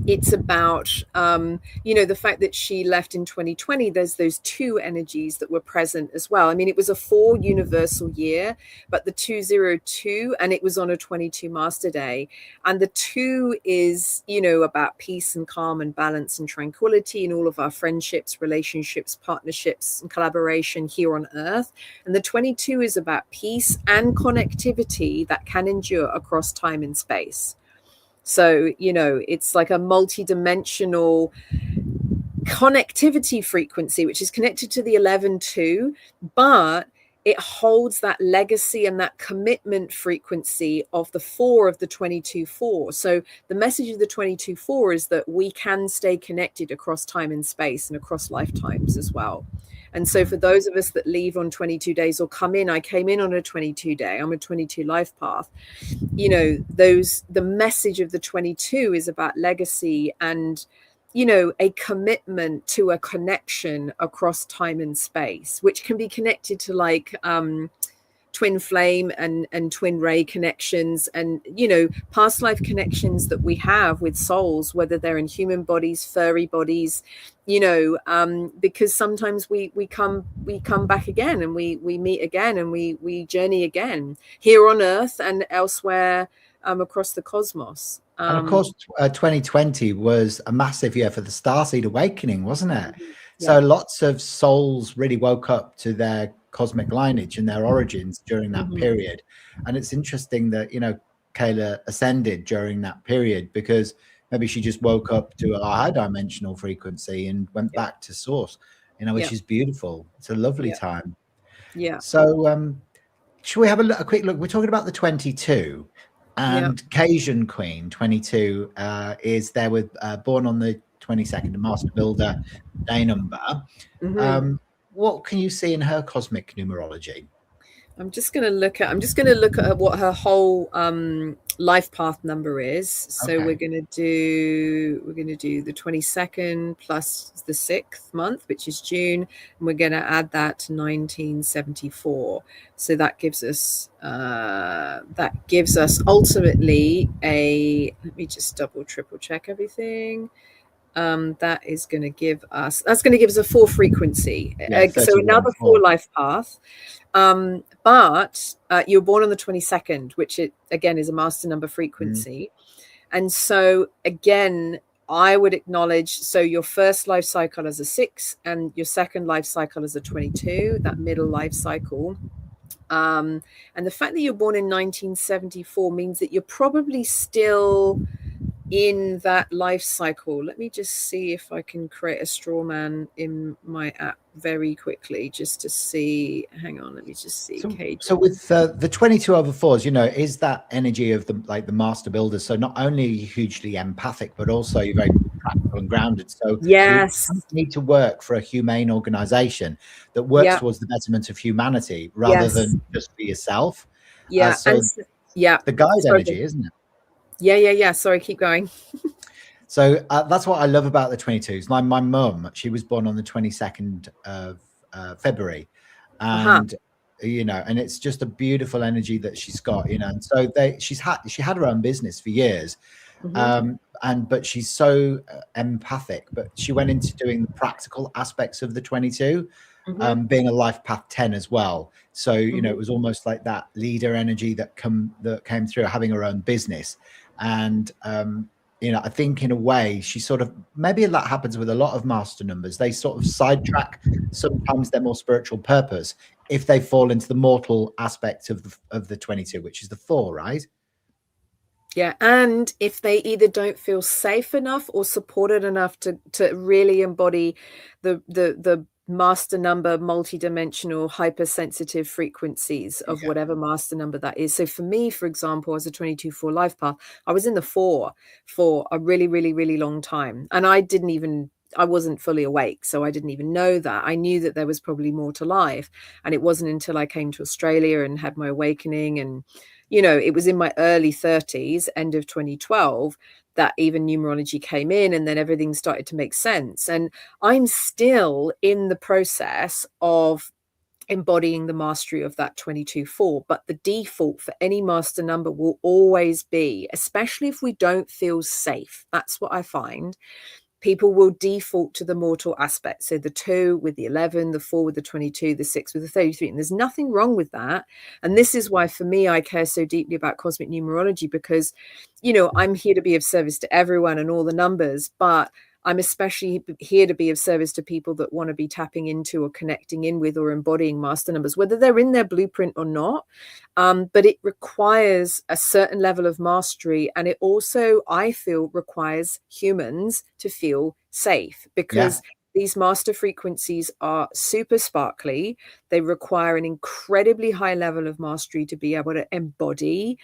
Speaker 2: it's about, the fact that she left in 2020, there's those two energies that were present as well. I mean, it was a 4 universal year, but the 202, and it was on a 22 master day. And the 2 is, about peace and calm and balance and tranquility in all of our friendships, relationships, partnerships, and collaboration here on Earth. And the 22 is about peace and connectivity that can endure across time and space. So, it's like a multi-dimensional connectivity frequency, which is connected to the 11-2, but it holds that legacy and that commitment frequency of the 4 of the 22-4. So the message of the 22-4 is that we can stay connected across time and space and across lifetimes as well. And so for those of us that leave on 22 days or come in, I came in on a 22 day, I'm a 22 life path. The message of the 22 is about legacy and, a commitment to a connection across time and space, which can be connected to like twin flame and twin ray connections and, past life connections that we have with souls, whether they're in human bodies, furry bodies, because sometimes we come back again and we meet again and we journey again here on Earth and elsewhere across the cosmos.
Speaker 1: And of course, 2020 was a massive year for the Starseed awakening, wasn't it? So lots of souls really woke up to their cosmic lineage and their origins during that period. And it's interesting that, Kayla ascended during that period because maybe she just woke up to a high dimensional frequency and went back to source, which is beautiful. It's a lovely time.
Speaker 2: Yeah.
Speaker 1: So should we have a quick look? We're talking about the 22. And Cajun Queen 22 is there with born on the 22nd, Master Builder day number. What can you see in her cosmic numerology?
Speaker 2: I'm just going to look at what her whole life path number is. So we're going to do the 22nd plus the 6th month, which is June, and we're going to add that to 1974. So that gives us ultimately let me just triple check everything. That is going to give us a 4 frequency. So another 4 life path. But you're born on the 22nd, which again is a master number frequency. And so again, I would acknowledge, so your first life cycle as a 6 and your second life cycle as a 22, that middle life cycle. And the fact that you're born in 1974 means that you're probably still in that life cycle. Let me just see if I can create a straw man in my app very quickly just to see. Hang on, let me just see.
Speaker 1: So with the 22/4s, is that energy of the master builder? So not only are you hugely empathic, but also you're very practical and grounded. So
Speaker 2: yes,
Speaker 1: you need to work for a humane organization that works towards the betterment of humanity rather than just for yourself. The guide energy, isn't it?
Speaker 2: Yeah. Sorry, keep going.
Speaker 1: So that's what I love about the 22s. My mum, she was born on the 22nd of February, and and it's just a beautiful energy that she's got, and so she had her own business for years, but she's so empathic. But she went into doing the practical aspects of the 22, being a life path 10 as well. So it was almost like that leader energy that came through having her own business. And I think in a way she sort of, maybe that happens with a lot of master numbers, they sort of sidetrack sometimes their more spiritual purpose if they fall into the mortal aspect of the 22, which is the 4, right?
Speaker 2: Yeah, and if they either don't feel safe enough or supported enough to really embody the master number multidimensional hypersensitive frequencies of whatever master number that is. So for me, for example, as a 22/4 life path, I was in the 4 for a really, really, really long time, and I wasn't fully awake, so I didn't even know that. I knew that there was probably more to life, and it wasn't until I came to Australia and had my awakening, and it was in my early 30s, end of 2012, that even numerology came in, and then everything started to make sense. And I'm still in the process of embodying the mastery of that 22-4. But the default for any master number will always be, especially if we don't feel safe, that's what I find, people will default to the mortal aspect. So the 2 with the 11, the 4 with the 22, the 6 with the 33. And there's nothing wrong with that. And this is why, for me, I care so deeply about cosmic numerology, because, you know, I'm here to be of service to everyone and all the numbers, but I'm especially here to be of service to people that want to be tapping into or connecting in with or embodying master numbers, whether they're in their blueprint or not. But it requires a certain level of mastery. And it also, I feel, requires humans to feel safe, because these master frequencies are super sparkly. They require an incredibly high level of mastery to be able to embody.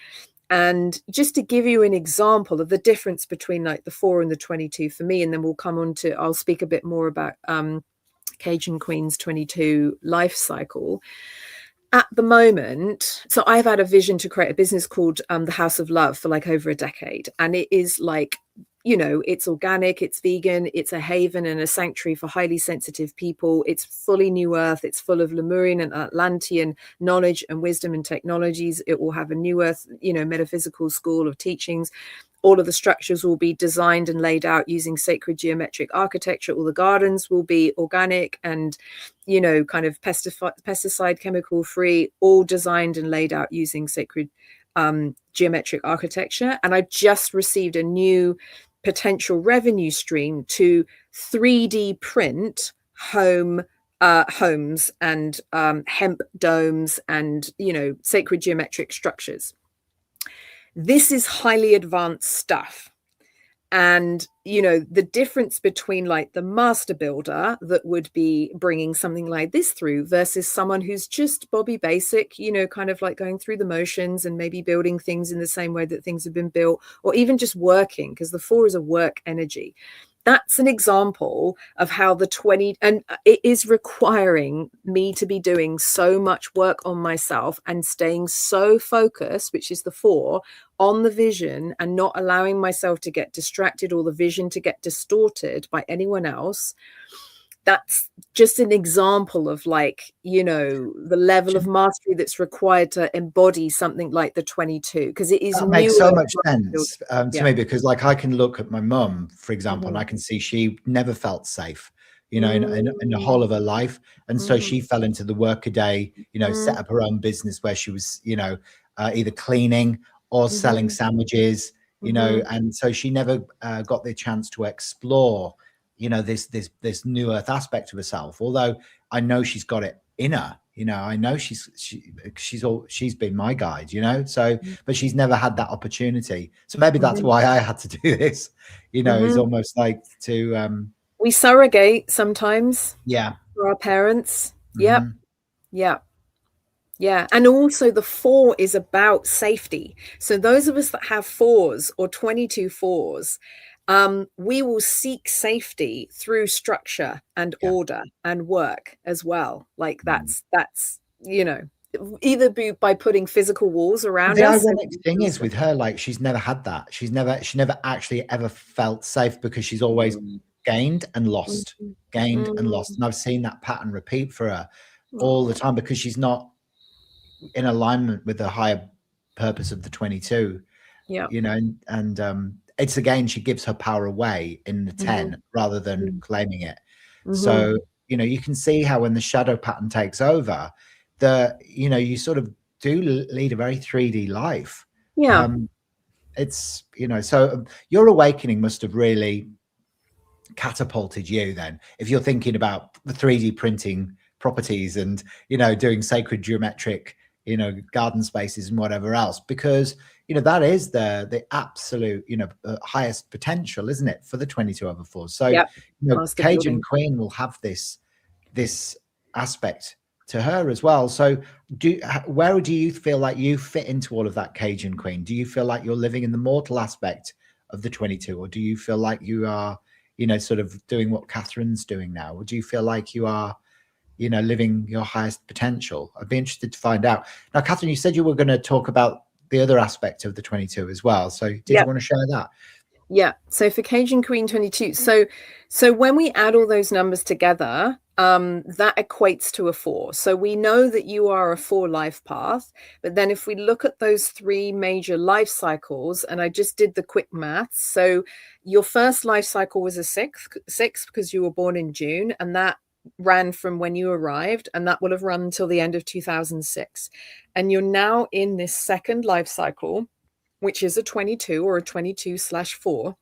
Speaker 2: And just to give you an example of the difference between like the 4 and the 22 for me, and then we'll come on to, I'll speak a bit more about Cajun Queen's 22 life cycle. At the moment, so I've had a vision to create a business called the House of Love for like over a decade. And it is like, you know, it's organic, it's vegan, it's a haven and a sanctuary for highly sensitive people. It's fully New Earth. It's full of Lemurian and Atlantean knowledge and wisdom and technologies. It will have a New Earth, you know, metaphysical school of teachings. All of the structures will be designed and laid out using sacred geometric architecture. All the gardens will be organic and, you know, kind of pesticide, chemical free, all designed and laid out using sacred geometric architecture. And I just received a new potential revenue stream to 3D print homes and hemp domes and, you know, sacred geometric structures. This is highly advanced stuff. And, you know, the difference between like the master builder that would be bringing something like this through versus someone who's just Bobby Basic, you know, kind of like going through the motions and maybe building things in the same way that things have been built, or even just working, because the 4 is a work energy. That's an example of how the 20, and it is requiring me to be doing so much work on myself and staying so focused, which is the 4, on the vision and not allowing myself to get distracted or the vision to get distorted by anyone else. That's just an example of, like, you know, the level of mastery that's required to embody something like the 22, because it is
Speaker 1: that makes so much sense to me, because like I can look at my mum, for example, and I can see she never felt safe, you know, in the whole of her life. And so she fell into the workaday, you know, set up her own business where she was, you know, either cleaning or selling sandwiches, you know, and so she never got the chance to explore, you know, this New Earth aspect of herself. Although I know she's got it in her, you know, I know she's been my guide, you know, so, but she's never had that opportunity. So maybe that's why I had to do this, you know, it's almost like to,
Speaker 2: we surrogate sometimes.
Speaker 1: Yeah.
Speaker 2: For our parents. Yep. Yeah. Yeah. And also the 4 is about safety. So those of us that have 4s or 22 4s, we will seek safety through structure and order and work as well. Like that's, you know, either by putting physical walls around
Speaker 1: the
Speaker 2: us.
Speaker 1: The ironic thing is with her, like, she's never had that. She never actually ever felt safe, because she's always gained and lost, gained and lost. And I've seen that pattern repeat for her all the time, because she's not in alignment with the higher purpose of the 22.
Speaker 2: Yeah.
Speaker 1: You know, and it's, again, she gives her power away in the 10 rather than claiming it. So, you know, you can see how when the shadow pattern takes over, you know, you sort of do lead a very 3D life.
Speaker 2: Yeah.
Speaker 1: It's, you know, so your awakening must have really catapulted you then, if you're thinking about the 3D printing properties and, you know, doing sacred geometric, you know, garden spaces and whatever else, because, you know, that is the absolute, you know, highest potential, isn't it, for the 22 over 4s. So, you know, Cajun Queen will have this aspect to her as well. So where do you feel like you fit into all of that, Cajun Queen? Do you feel like you're living in the mortal aspect of the 22, or do you feel like you are, you know, sort of doing what Katharine's doing now? Or do you feel like you are, you know, living your highest potential? I'd be interested to find out. Now, Katharine, you said you were going to talk about the other aspect of the 22 as well. So did you want to share that?
Speaker 2: Yeah. So for Cajun Queen 22, so when we add all those numbers together, that equates to a 4. So we know that you are a 4 life path. But then if we look at those 3 major life cycles, and I just did the quick maths. So your first life cycle was a 6 because you were born in June, and that ran from when you arrived, and that will have run until the end of 2006. And you're now in this second life cycle, which is a 22 or a 22/4.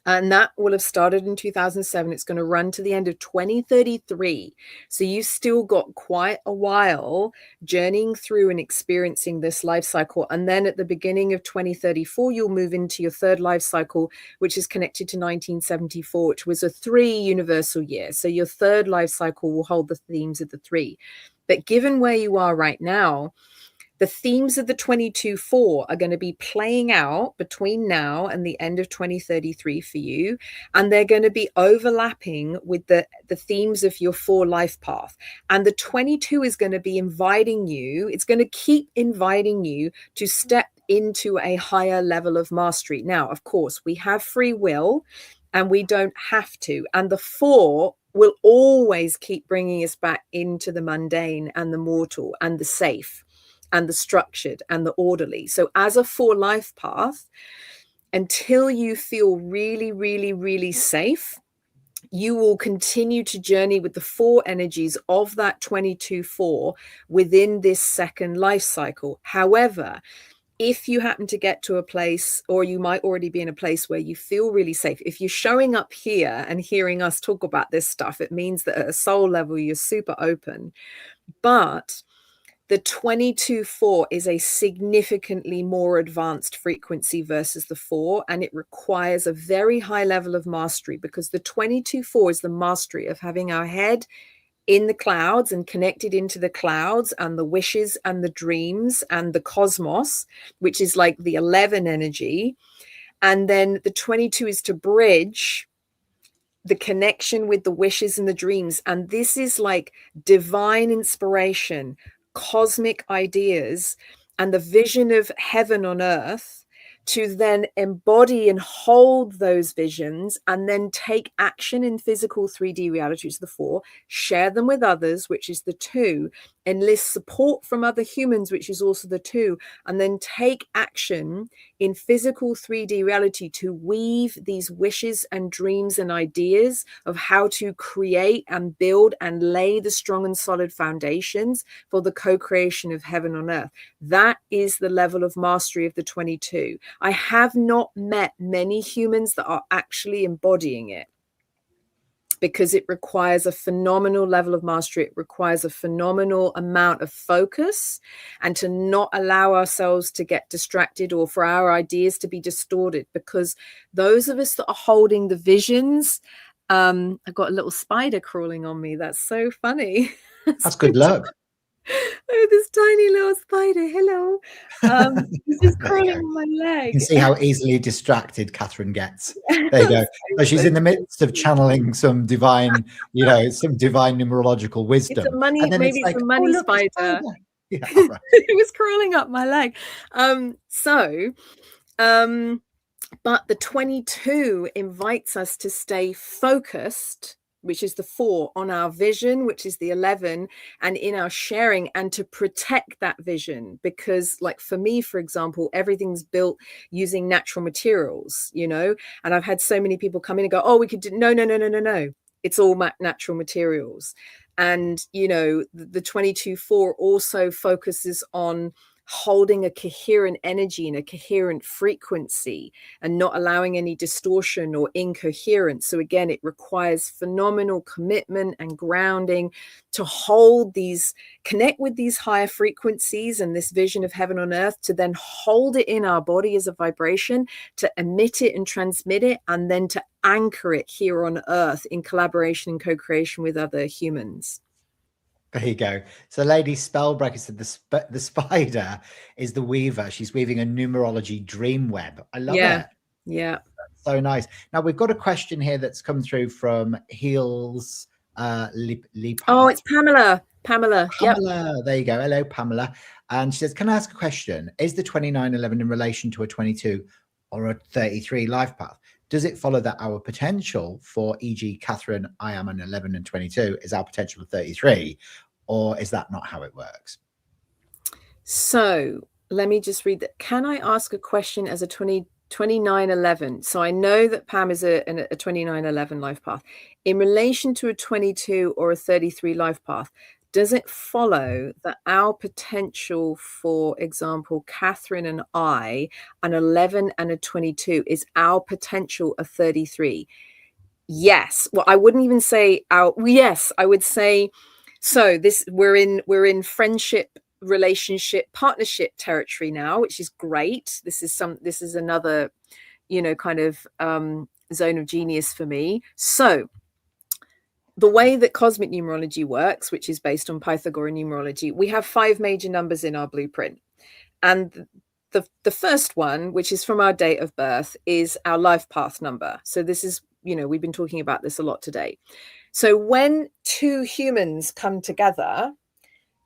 Speaker 2: And that will have started in 2007. It's going to run to the end of 2033. So you've still got quite a while journeying through and experiencing this life cycle. And then at the beginning of 2034, you'll move into your third life cycle, which is connected to 1974, which was a 3 universal year. So your third life cycle will hold the themes of the 3. But given where you are right now, the themes of the 22/4 are going to be playing out between now and the end of 2033 for you. And they're going to be overlapping with the themes of your 4 life path. And the 22 is going to be inviting you. It's going to keep inviting you to step into a higher level of mastery. Now, of course, we have free will and we don't have to. And the 4 will always keep bringing us back into the mundane and the mortal and the safe and the structured and the orderly. So as a 4 life path, until you feel really, really, really safe, you will continue to journey with the 4 energies of that 22/4 within this second life cycle. However, if you happen to get to a place, or you might already be in a place where you feel really safe, if you're showing up here and hearing us talk about this stuff, it means that at a soul level, you're super open. But the 22/4 is a significantly more advanced frequency versus the 4, and it requires a very high level of mastery, because the 22/4 is the mastery of having our head in the clouds and connected into the clouds and the wishes and the dreams and the cosmos, which is like the 11 energy. And then the 22 is to bridge the connection with the wishes and the dreams. And this is like divine inspiration, cosmic ideas, and the vision of heaven on earth, to then embody and hold those visions and then take action in physical 3D reality, which is the 4, share them with others, which is the 2, enlist support from other humans, which is also the 2, and then take action in physical 3D reality to weave these wishes and dreams and ideas of how to create and build and lay the strong and solid foundations for the co-creation of heaven on earth. That is the level of mastery of the 22. I have not met many humans that are actually embodying it, because it requires a phenomenal level of mastery. It requires a phenomenal amount of focus, and to not allow ourselves to get distracted or for our ideas to be distorted, because those of us that are holding the visions, I've got a little spider crawling on me. That's so funny.
Speaker 1: That's good luck.
Speaker 2: Oh, this tiny little spider. Hello. He's just crawling on my leg.
Speaker 1: You can see how easily distracted Katharine gets. There you go. So she's in the midst of channeling some divine, some divine numerological wisdom.
Speaker 2: It's a money,
Speaker 1: and then
Speaker 2: maybe it's a money spider.
Speaker 1: Yeah, right.
Speaker 2: It was crawling up my leg. But the 22 invites us to stay focused, which is the 4, on our vision, which is the 11, and in our sharing, and to protect that vision. Because like for me, for example, everything's built using natural materials, and I've had so many people come in and go, oh, we could do, no. It's all natural materials. And, the 22/4 also focuses on holding a coherent energy and a coherent frequency and not allowing any distortion or incoherence. So again, it requires phenomenal commitment and grounding to connect with these higher frequencies and this vision of heaven on earth, to then hold it in our body as a vibration, to emit it and transmit it, and then to anchor it here on earth in collaboration and co-creation with other humans.
Speaker 1: There you go. So Lady Spellbreaker said the spider is the weaver. She's weaving a numerology dream web. I love it.
Speaker 2: Yeah.
Speaker 1: That's so nice. Now we've got a question here that's come through from Heels
Speaker 2: Oh, it's Pamela. Pamela.
Speaker 1: Yep. There you go. Hello, Pamela. And she says, can I ask a question? Is the 2911 in relation to a 22 or a 33 life path? does it follow that our potential for, e.g., Catherine, I am an 11 and 22, is our potential of 33? Or is that not how it works?
Speaker 2: So let me just read that. Can I ask a question as a 2911? So I know that Pam is a 2911 life path. In relation to a 22 or a 33 life path, does it follow that our potential, for example, Catherine and I, an 11 and a 22, is our potential of 33? Yes. Well, I wouldn't even say our, yes, I would say, so this, we're in friendship, relationship, partnership territory now, which is great. This is another, kind of zone of genius for me. So the way that cosmic numerology works, which is based on Pythagorean numerology, we have 5 major numbers in our blueprint. And the first one, which is from our date of birth, is our life path number. So this is, we've been talking about this a lot today. So when 2 humans come together,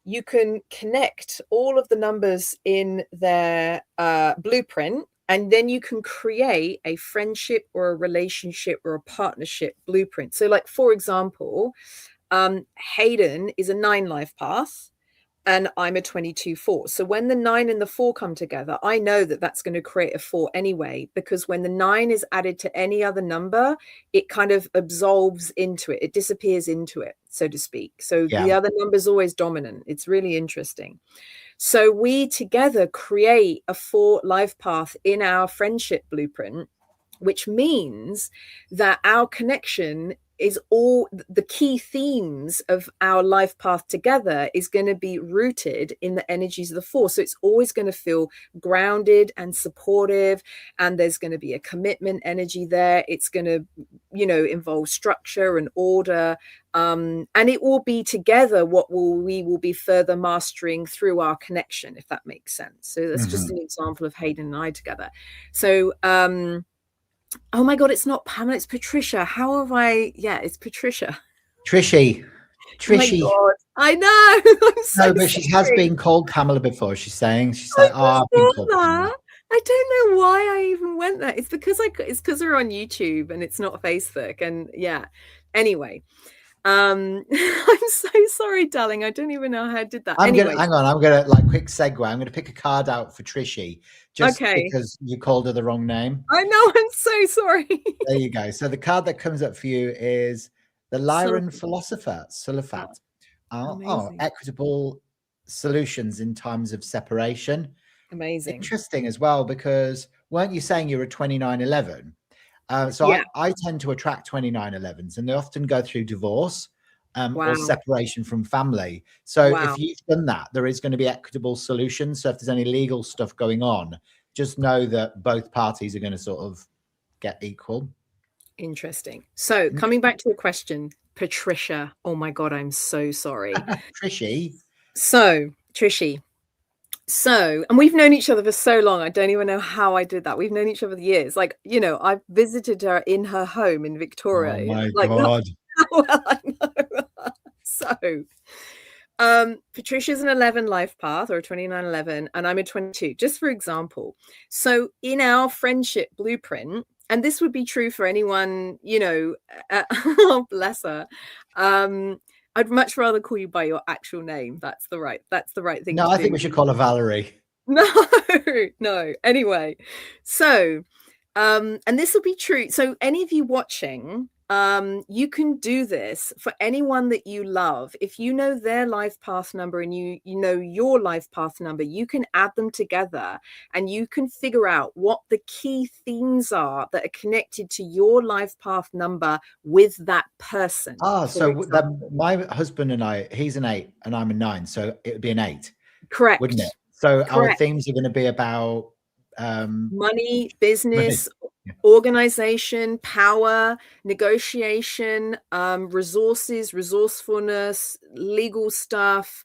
Speaker 2: you can connect all of the numbers in their blueprint, and then you can create a friendship or a relationship or a partnership blueprint. So like, for example, Hayden is a 9 life path, and I'm a 22-4. So when the 9 and the 4 come together, I know that that's going to create a 4 anyway, because when the 9 is added to any other number, it kind of absolves into it. It disappears into it, so to speak. So the other number is always dominant. It's really interesting. So we together create a 4 life path in our friendship blueprint, which means that our connection is all the key themes of our life path together is going to be rooted in the energies of the 4. So it's always going to feel grounded and supportive, and there's going to be a commitment energy there. It's going to, involve structure and order, and it will be together what we will be further mastering through our connection, if that makes sense. So that's just an example of Hayden and I together. So oh my God, it's not Pamela, it's Patricia. How have I? Yeah, it's Patricia.
Speaker 1: Trishy.
Speaker 2: Oh my God. I know. I'm so
Speaker 1: No, but she has been called Pamela before. She's saying, oh, I've been called Pamela.
Speaker 2: I don't know why I even went there. It's because we're on YouTube and it's not Facebook. And yeah. Anyway. I'm so sorry, darling. I don't even know how I did that.
Speaker 1: Hang on. I'm gonna quick segue. I'm gonna pick a card out for Trishy, just because you called her the wrong name.
Speaker 2: I know. I'm so sorry.
Speaker 1: There you go. So the card that comes up for you is the Lyran Philosopher, Sulafat. Equitable solutions in times of separation.
Speaker 2: Amazing.
Speaker 1: Interesting as well, because weren't you saying you're a 2911? I tend to attract 2911s, and they often go through divorce or separation from family. So if you've done that, there is going to be equitable solutions. So if there's any legal stuff going on, just know that both parties are going to sort of get equal. Interesting.
Speaker 2: So coming back to your question, Patricia. Oh my God, I'm so sorry.
Speaker 1: Trishy.
Speaker 2: So, Trishy. So, and we've known each other for so long. I don't even know how I did that. We've known each other for years. Like, I've visited her in her home in Victoria.
Speaker 1: Oh my God.
Speaker 2: Well, I know. So, Patricia's an 11 life path, or a 2911, and I'm a 22, just for example. So in our friendship blueprint, and this would be true for anyone, oh, bless her. I'd much rather call you by your actual name. That's the right thing.
Speaker 1: No, I think we should call her Valerie.
Speaker 2: No. Anyway, so, and this will be true. So any of you watching, you can do this for anyone that you love. If you know their life path number and you know your life path number, you can add them together and you can figure out what the key themes are that are connected to your life path number with that person.
Speaker 1: So my husband and I, he's an 8 and I'm a 9, so it would be an 8.
Speaker 2: Correct.
Speaker 1: Wouldn't it? So our themes are going to be about
Speaker 2: money, business, organization, power, negotiation, resources, resourcefulness, legal stuff,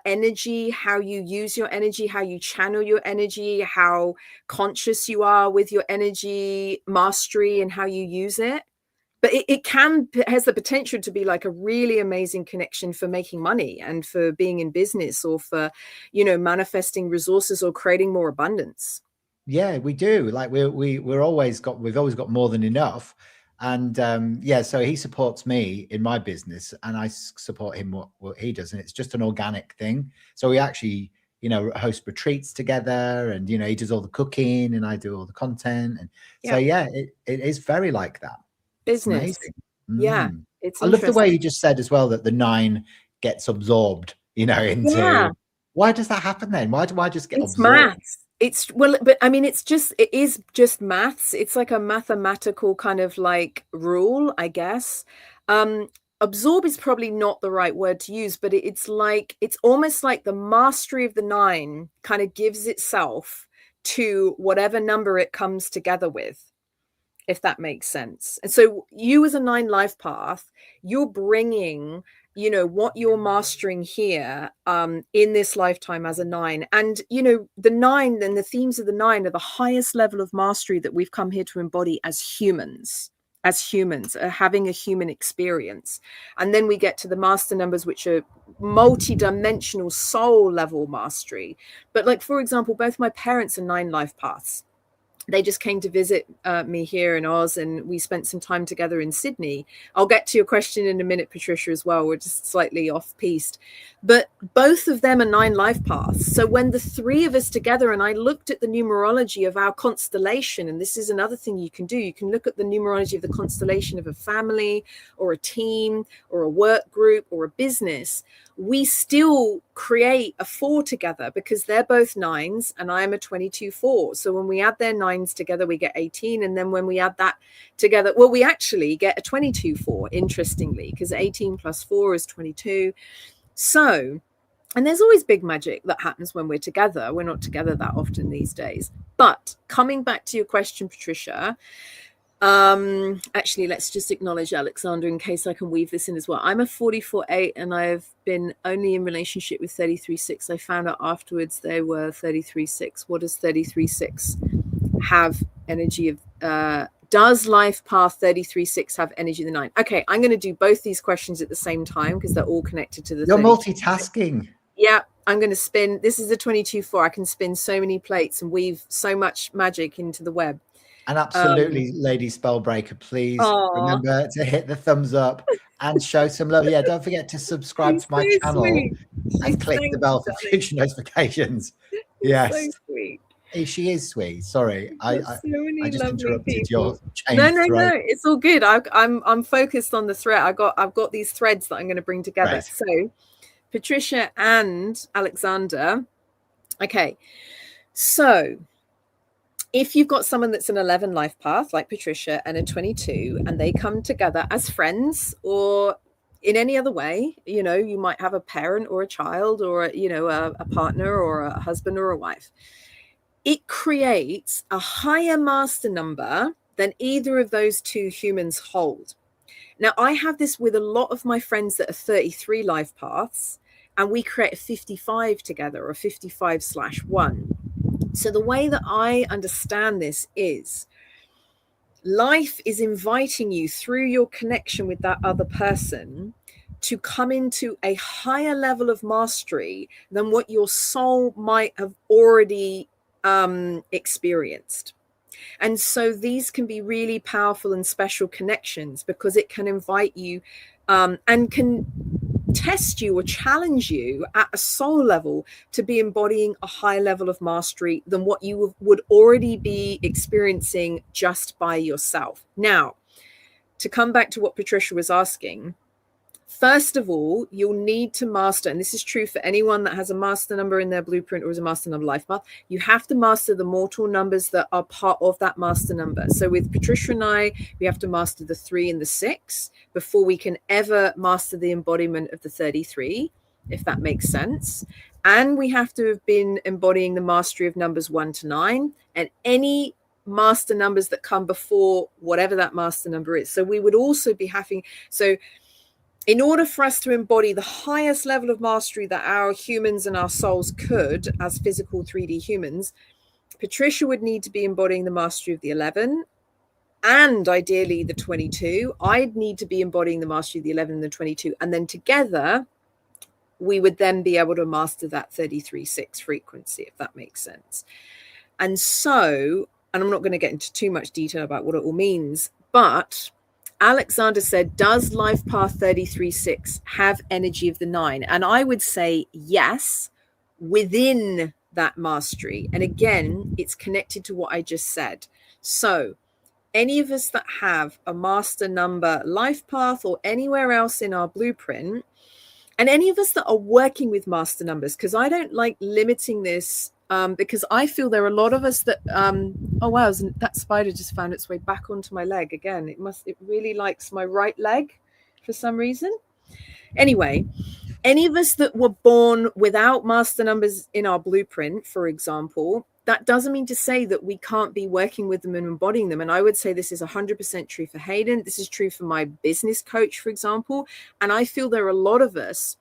Speaker 2: energy, how you use your energy, how you channel your energy, how conscious you are with your energy, mastery, and how you use it. But it has the potential to be like a really amazing connection for making money and for being in business, or for, manifesting resources or creating more abundance.
Speaker 1: Yeah, we do. Like we've always got more than enough. And yeah, so he supports me in my business and I support him what he does. And it's just an organic thing. So we actually, host retreats together and, he does all the cooking and I do all the content. And so, yeah, it is very like that. It's
Speaker 2: Business.
Speaker 1: amazing.
Speaker 2: Yeah, it's
Speaker 1: I love the way
Speaker 2: interesting.
Speaker 1: you just said as well that the 9 gets absorbed, into.
Speaker 2: Yeah.
Speaker 1: Why does that happen then? Why do I just get
Speaker 2: It's
Speaker 1: absorbed?
Speaker 2: maths. But I mean, it is just maths. It's like a mathematical kind of like rule, I guess. Um, Absorb is probably not the right word to use, but it's almost like the mastery of the 9 kind of gives itself to whatever number it comes together with, if that makes sense. And so you as a 9 life path, you're bringing what you're mastering here in this lifetime as a 9. And the 9 and the themes of the 9 are the highest level of mastery that we've come here to embody as humans having a human experience. And then we get to the master numbers, which are multi-dimensional soul level mastery. But like, for example, both my parents are 9 life paths. They just came to visit me here in Oz, and we spent some time together in Sydney. I'll get to your question in a minute, Patricia, as well. We're just slightly off-piste. But both of them are 9 life paths. So when the 3 of us together, and I looked at the numerology of our constellation, and this is another thing you can do. You can look at the numerology of the constellation of a family or a team or a work group or a business. We still create a 4 together because they're both 9s and I am a 22-4. So when we add their 9s together, we get 18. And then when we add that together, well, we actually get a 22-4, interestingly, because 18 plus 4 is 22. So, and there's always big magic that happens when we're together. We're not together that often these days. But coming back to your question, Patricia, actually, let's just acknowledge Alexander in case I can weave this in as well. I'm a 44-8 and I've been only in relationship with 33-6. I found out afterwards they were 33-6. What does 33-6 have energy of? Does life path 33-6 have energy of the 9? Okay, I'm going to do both these questions at the same time because they're all connected to the.
Speaker 1: You're multitasking.
Speaker 2: Yeah, I'm going to spin. This is a 22-4. I can spin so many plates and weave so much magic into the web.
Speaker 1: And absolutely, Lady Spellbreaker, please remember to hit the thumbs up and show some love. Yeah, don't forget to subscribe to my channel and click the bell for future notifications. Yes. So
Speaker 2: sweet.
Speaker 1: She is sweet. Sorry, I just interrupted
Speaker 2: people.
Speaker 1: your chain.
Speaker 2: No, it's all good. I'm focused on the thread. I've got these threads that I'm going to bring together. Right. So, Patricia and Alexander. Okay, so if you've got someone that's an 11 life path like Patricia and a 22, and they come together as friends or in any other way, you might have a parent or a child or a partner or a husband or a wife. It creates a higher master number than either of those 2 humans hold. Now, I have this with a lot of my friends that are 33 life paths, and we create a 55 together, or 55/1. So the way that I understand this is life is inviting you through your connection with that other person to come into a higher level of mastery than what your soul might have already experienced. And so these can be really powerful and special connections because it can invite you and can test you or challenge you at a soul level to be embodying a high level of mastery than what you would already be experiencing just by yourself. Now, to come back to what Patricia was asking, first of all, you'll need to master, and this is true for anyone that has a master number in their blueprint or is a master number life path, you have to master the mortal numbers that are part of that master number. So with Patricia and I, we have to master the 3 and the 6 before we can ever master the embodiment of the 33, if that makes sense. And we have to have been embodying the mastery of numbers 1 to 9 and any master numbers that come before whatever that master number is. So we would also be having, so in order for us to embody the highest level of mastery that our humans and our souls could as physical 3D humans, Patricia would need to be embodying the mastery of the 11 and ideally the 22. I'd need to be embodying the mastery of the 11 and the 22. And then together, we would then be able to master that 33-6 frequency, if that makes sense. And so, and I'm not going to get into too much detail about what it all means, but Alexander said, does life path 33.6 have energy of the 9? And I would say yes, within that mastery. And again, it's connected to what I just said. So any of us that have a master number life path or anywhere else in our blueprint, and any of us that are working with master numbers, because I don't like limiting this, because I feel there are a lot of us that oh wow, that spider just found its way back onto my leg again. It really likes my right leg for some reason. Anyway, any of us that were born without master numbers in our blueprint, for example, that doesn't mean to say that we can't be working with them and embodying them. And I would say this is 100% true for Hayden. This is true for my business coach, for example. And I feel there are a lot of us,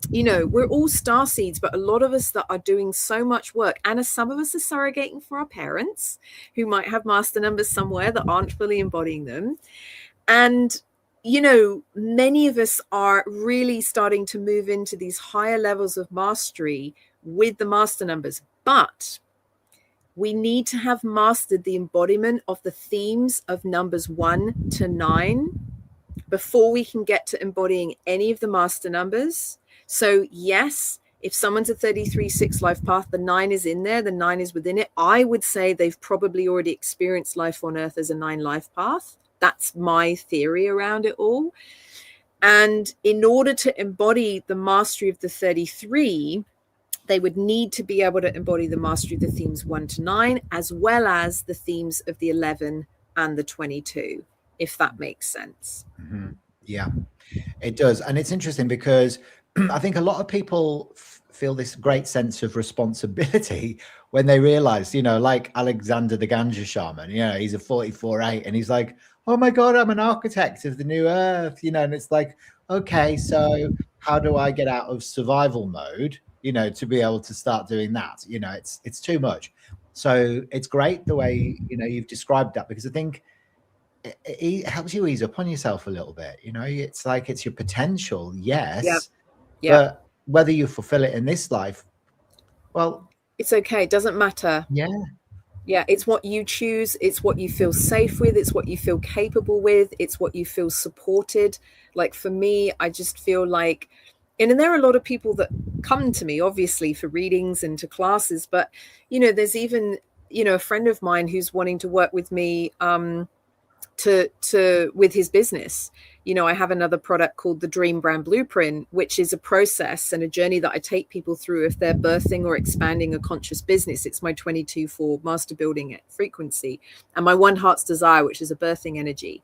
Speaker 2: you know, we're all starseeds, but a lot of us that are doing so much work. And some of us are surrogating for our parents who might have master numbers somewhere that aren't fully embodying them. And you know, many of us are really starting to move into these higher levels of mastery with the master numbers, but we need to have mastered the embodiment of the themes of numbers 1 to 9 before we can get to embodying any of the master numbers. So yes, if someone's a 33.6 life path, the 9 is in there, the 9 is within it. I would say they've probably already experienced life on Earth as a 9 life path. That's my theory around it all. And in order to embody the mastery of the 33, they would need to be able to embody the mastery of the themes 1 to 9, as well as the themes of the 11 and the 22, if that makes sense.
Speaker 1: Mm-hmm. Yeah, it does. And it's interesting because I think a lot of people feel this great sense of responsibility when they realize, you know, like Alexander the Ganja shaman, you know, he's a 44-8 and he's like, oh my God, I'm an architect of the new earth, you know, and it's like, okay, so how do I get out of survival mode, you know, to be able to start doing that? You know, it's too much. So it's great the way, you know, you've described that, because I think it helps you ease up on yourself a little bit. You know, it's like it's your potential, yes, but whether you fulfill it in this life, well,
Speaker 2: it's okay. It doesn't matter. Yeah, it's what you choose. It's what you feel safe with. It's what you feel capable with. It's what you feel supported. Like for me, I just feel like, and there are a lot of people that come to me, obviously, for readings and to classes. But, you know, there's even, you know, a friend of mine who's wanting to work with me with his business. You know, I have another product called the Dream Brand Blueprint, which is a process and a journey that I take people through if they're birthing or expanding a conscious business. It's my 22/4 master building frequency, and my One Heart's Desire, which is a birthing energy.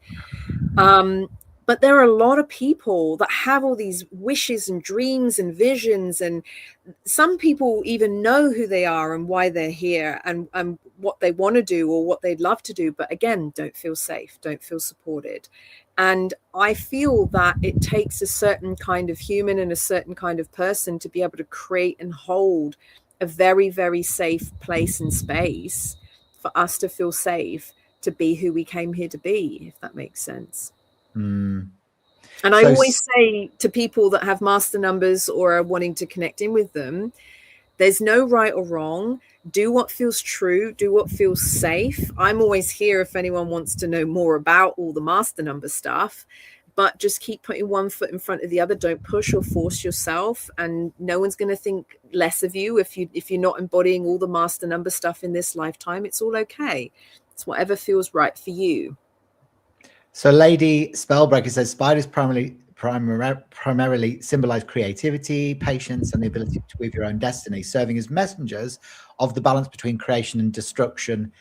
Speaker 2: But there are a lot of people that have all these wishes and dreams and visions, and some people even know who they are and why they're here and what they want to do or what they'd love to do, but again, don't feel safe, don't feel supported. And I feel that it takes a certain kind of human and a certain kind of person to be able to create and hold a very, very safe place and space for us to feel safe to be who we came here to be, if that makes sense. And I always say to people that have master numbers or are wanting to connect in with them, there's no right or wrong. Do what feels true. Do what feels safe. I'm always here if anyone wants to know more about all the master number stuff, but just keep putting one foot in front of the other. Don't push or force yourself, and no one's going to think less of you if you're not embodying all the master number stuff in this lifetime. It's all okay. It's whatever feels right for you.
Speaker 1: So Lady Spellbreaker says spiders primarily symbolize creativity, patience, and the ability to weave your own destiny, serving as messengers of the balance between creation and destruction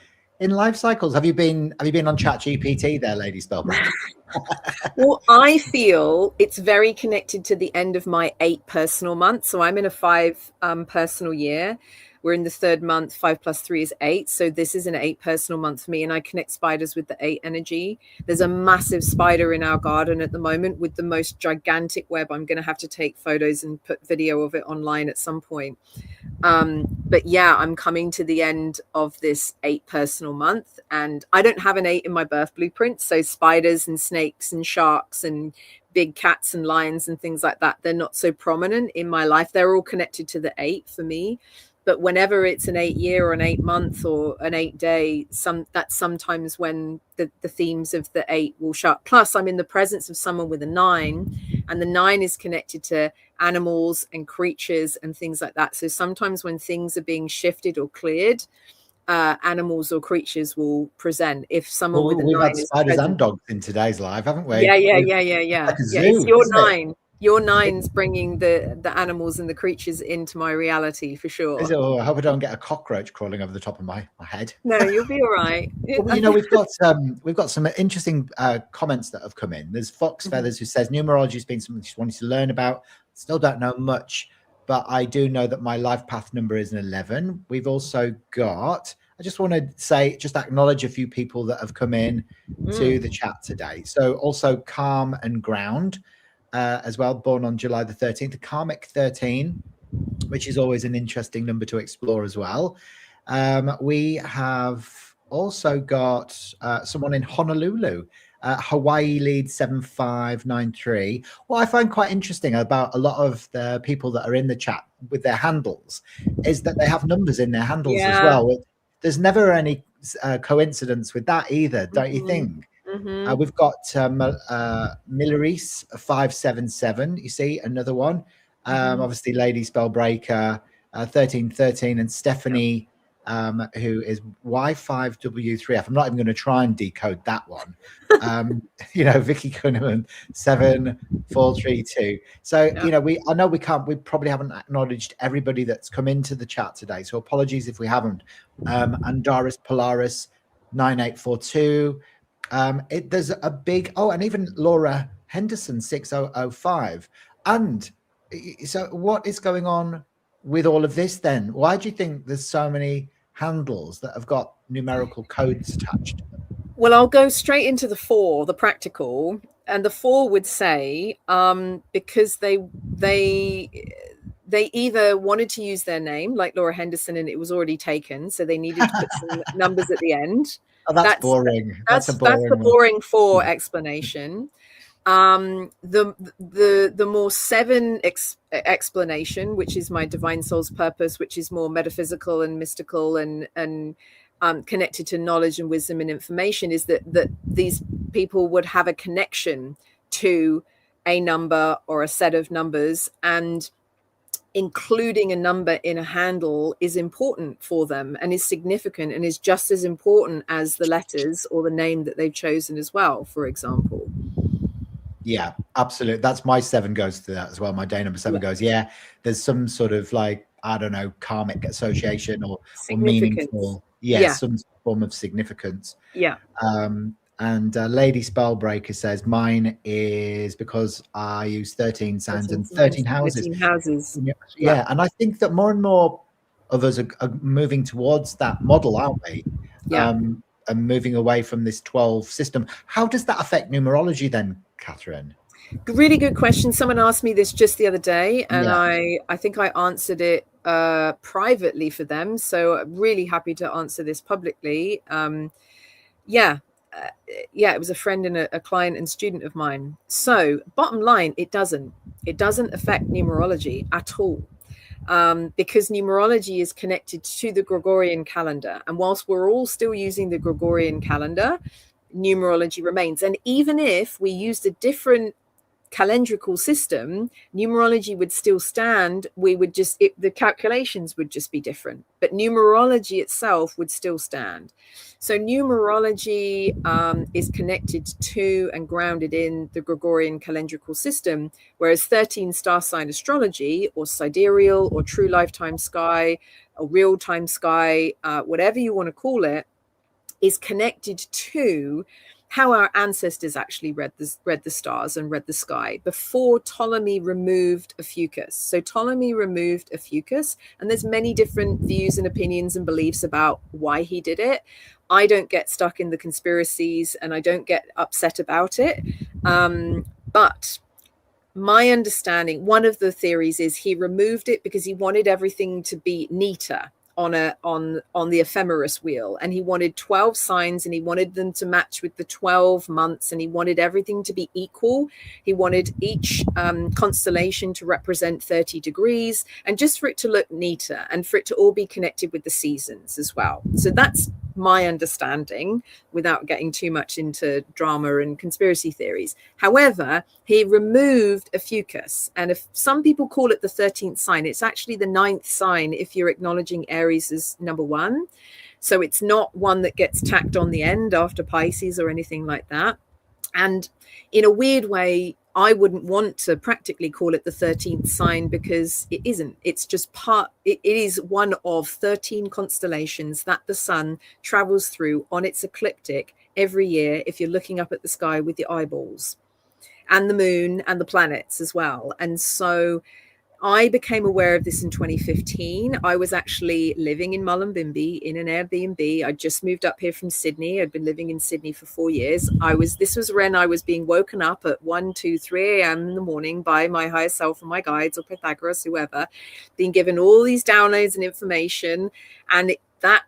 Speaker 1: in life cycles. Have you been on ChatGPT there, Lady Spellbreaker?
Speaker 2: Well, I feel it's very connected to the end of my 8 personal month. So I'm in a 5 personal year. We're in the 3rd month. 5 + 3 is 8. So this is an 8 personal month for me. And I connect spiders with the 8 energy. There's a massive spider in our garden at the moment with the most gigantic web. I'm going to have to take photos and put video of it online at some point. But yeah, I'm coming to the end of this 8 personal month, and I don't have an 8 in my birth blueprint. So spiders and snakes and sharks and big cats and lions and things like that, they're not so prominent in my life. They're all connected to the 8 for me. But whenever it's an 8-year or an 8-month or an 8-day, that's sometimes when the themes of the 8 will show up. Plus, I'm in the presence of someone with a 9, and the 9 is connected to animals and creatures and things like that. So sometimes when things are being shifted or cleared, animals or creatures will present. If someone with a 9
Speaker 1: had
Speaker 2: is
Speaker 1: spiders
Speaker 2: present,
Speaker 1: and dogs in today's live, haven't we?
Speaker 2: yeah.
Speaker 1: Like a zoo,
Speaker 2: It's your
Speaker 1: isn't it?
Speaker 2: 9. Your 9's bringing the animals and the creatures into my reality for sure.
Speaker 1: I hope I don't get a cockroach crawling over the top of my head.
Speaker 2: No, you'll be all right.
Speaker 1: Well, you know, we've got some interesting comments that have come in. There's Fox Feathers who says numerology has been something she's wanted to learn about. Still don't know much, but I do know that my life path number is an 11. We've also got, I just want to say, just acknowledge a few people that have come in to the chat today. So also Calm and Ground as well, born on July the 13th, the Karmic 13, which is always an interesting number to explore as well. We have also got someone in Honolulu, Hawaii lead 7593. What I find quite interesting about a lot of the people that are in the chat with their handles is that they have numbers in their handles as well. There's never any coincidence with that either, don't you think? We've got Milaris 577. You see another one. Obviously, Lady Spellbreaker 1313, and Stephanie, who is Y5W3F. I'm not even going to try and decode that one. You know, Vicky Cunningham 7432. So you know, I know we probably haven't acknowledged everybody that's come into the chat today. So apologies if we haven't. Andaris Polaris 9842. There's a big, and even Laura Henderson 6005. And so what is going on with all of this then? Why do you think there's so many handles that have got numerical codes attached to them?
Speaker 2: Well, I'll go straight into the 4, the practical, and the 4 would say because they either wanted to use their name like Laura Henderson and it was already taken, so they needed to put some numbers at the end.
Speaker 1: Oh, that's boring. That's
Speaker 2: the boring 4 explanation. The more 7 explanation, which is my divine soul's purpose, which is more metaphysical and mystical and connected to knowledge and wisdom and information, is that these people would have a connection to a number or a set of numbers, and including a number in a handle is important for them and is significant and is just as important as the letters or the name that they've chosen as well, for example.
Speaker 1: Yeah, absolutely. That's my 7 goes to that as well. My day number 7 goes, there's some sort of like, I don't know, karmic association or meaningful, some form of significance. And Lady Spellbreaker says mine is because I use 13 signs and 13 houses.
Speaker 2: 13 houses.
Speaker 1: Yeah, and I think that more and more of us are moving towards that model, aren't we? And moving away from this 12 system. How does that affect numerology then, Katharine?
Speaker 2: Really good question. Someone asked me this just the other day, and I think I answered it privately for them. So I'm really happy to answer this publicly. It was a friend and a client and student of mine. So bottom line, it doesn't affect numerology at all. Because numerology is connected to the Gregorian calendar. And whilst we're all still using the Gregorian calendar, numerology remains. And even if we used a different calendrical system, numerology would still stand. We would just, the calculations would just be different, but numerology itself would still stand. So numerology is connected to and grounded in the Gregorian calendrical system, whereas 13 star sign astrology, or sidereal, or true lifetime sky, or real-time sky, whatever you want to call it, is connected to how our ancestors actually read the stars and read the sky before Ptolemy removed Ophiuchus. So Ptolemy removed Ophiuchus, and there's many different views and opinions and beliefs about why he did it. I don't get stuck in the conspiracies and I don't get upset about it. But my understanding, one of the theories is he removed it because he wanted everything to be neater on the ephemeris wheel, and he wanted 12 signs, and he wanted them to match with the 12 months, and he wanted everything to be equal. He wanted each constellation to represent 30 degrees, and just for it to look neater, and for it to all be connected with the seasons as well. So that's my understanding, without getting too much into drama and conspiracy theories. However, he removed a fucus, and if some people call it the 13th sign, it's actually the 9th sign if you're acknowledging Aries as number 1. So it's not one that gets tacked on the end after Pisces or anything like that. And in a weird way, I wouldn't want to practically call it the 13th sign, because it isn't. It's just it is one of 13 constellations that the sun travels through on its ecliptic every year, if you're looking up at the sky with your eyeballs, and the moon and the planets as well. And so I became aware of this in 2015. I was actually living in Mullumbimby in an Airbnb. I just moved up here from Sydney. I'd been living in Sydney for 4 years. This was when I was being woken up at 1, 2, 3 a.m. in the morning by my higher self or my guides or Pythagoras, whoever, being given all these downloads and information. And that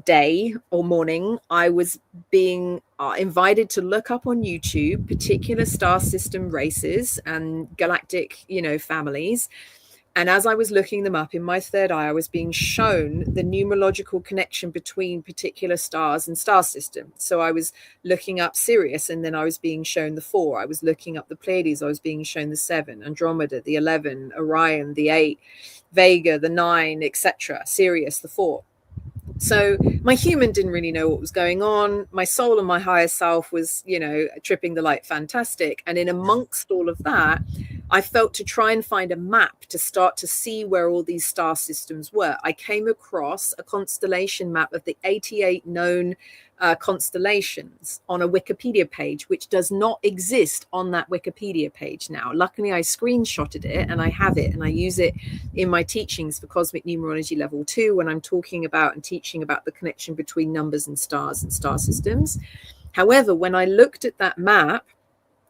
Speaker 2: day or morning, I was being invited to look up on YouTube particular star system races and galactic, families. And as I was looking them up in my third eye, I was being shown the numerological connection between particular stars and star systems. So I was looking up Sirius, and then I was being shown the 4. I was looking up the Pleiades, I was being shown the 7, Andromeda, the 11, Orion, the 8, Vega, the 9, etc., Sirius, the 4. So my human didn't really know what was going on. My soul and my higher self was, tripping the light fantastic. And in amongst all of that, I felt to try and find a map to start to see where all these star systems were. I came across a constellation map of the 88 known constellations on a Wikipedia page, which does not exist on that Wikipedia page now. Luckily, I screenshotted it and I have it, and I use it in my teachings for Cosmic Numerology Level 2 when I'm talking about and teaching about the connection between numbers and star systems. However, when I looked at that map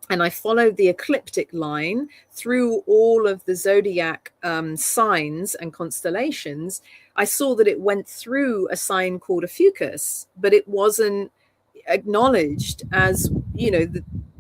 Speaker 2: and I followed the ecliptic line through all of the zodiac signs and constellations, I saw that it went through a sign called a fucus, but it wasn't acknowledged as,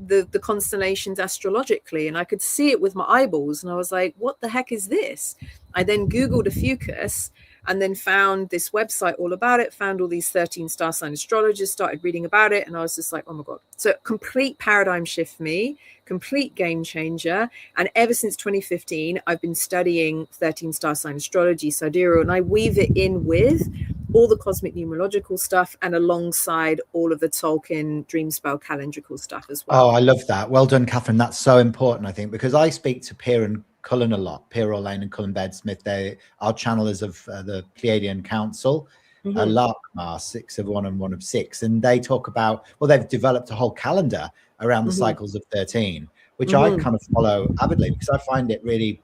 Speaker 2: the constellations astrologically. And I could see it with my eyeballs, and I was like, what the heck is this? I then Googled a fucus, and then found this website all about it, found all these 13 star sign astrologers, started reading about it, and I was just like, oh my God. So complete paradigm shift for me, complete game changer. And ever since 2015, I've been studying 13 star sign astrology, Sidereal, and I weave it in with all the cosmic numerological stuff and alongside all of the Tolkien dream spell calendrical stuff as well.
Speaker 1: Oh, I love that. Well done, Katharine. That's so important, I think, because I speak to Pier and Cullen a lot, Pier Orlane and Cullen Bedsmith. They are channelers of the Pleiadian Council, Larkmar, 6 of 1 and 1 of 6. And they talk about, well, they've developed a whole calendar around the cycles of 13, which I kind of follow avidly, because I find it really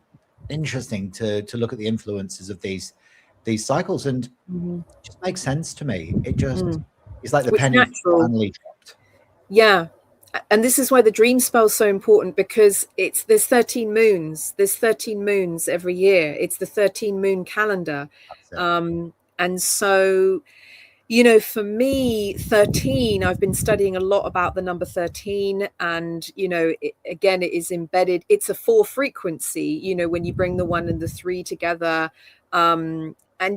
Speaker 1: interesting to look at the influences of these cycles, and it just makes sense to me. It just it's like the penny finally dropped.
Speaker 2: Yeah. And this is why the dream spell is so important, because there's 13 moons. There's 13 moons every year. It's the 13 moon calendar. And so, for me, 13, I've been studying a lot about the number 13. And, it is embedded. It's a 4 frequency, when you bring the 1 and the 3 together. And,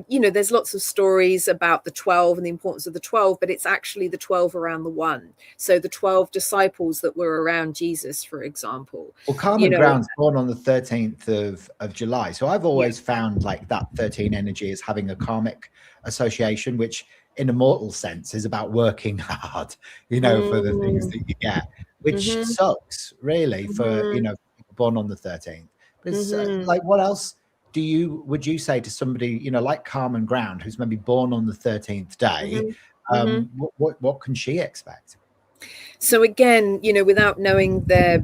Speaker 2: there's lots of stories about the 12 and the importance of the 12, but it's actually the 12 around the 1. So the 12 disciples that were around Jesus, for example.
Speaker 1: Well, Carmen Brown's born on the 13th of July. So I've always found like that 13 energy as having a karmic association, which in a mortal sense is about working hard, for the things that you get, which sucks really for, people born on the 13th. But it's like, what else would you say to somebody, like Carmen Brown, who's maybe born on the 13th day, what can she expect?
Speaker 2: So again, without knowing the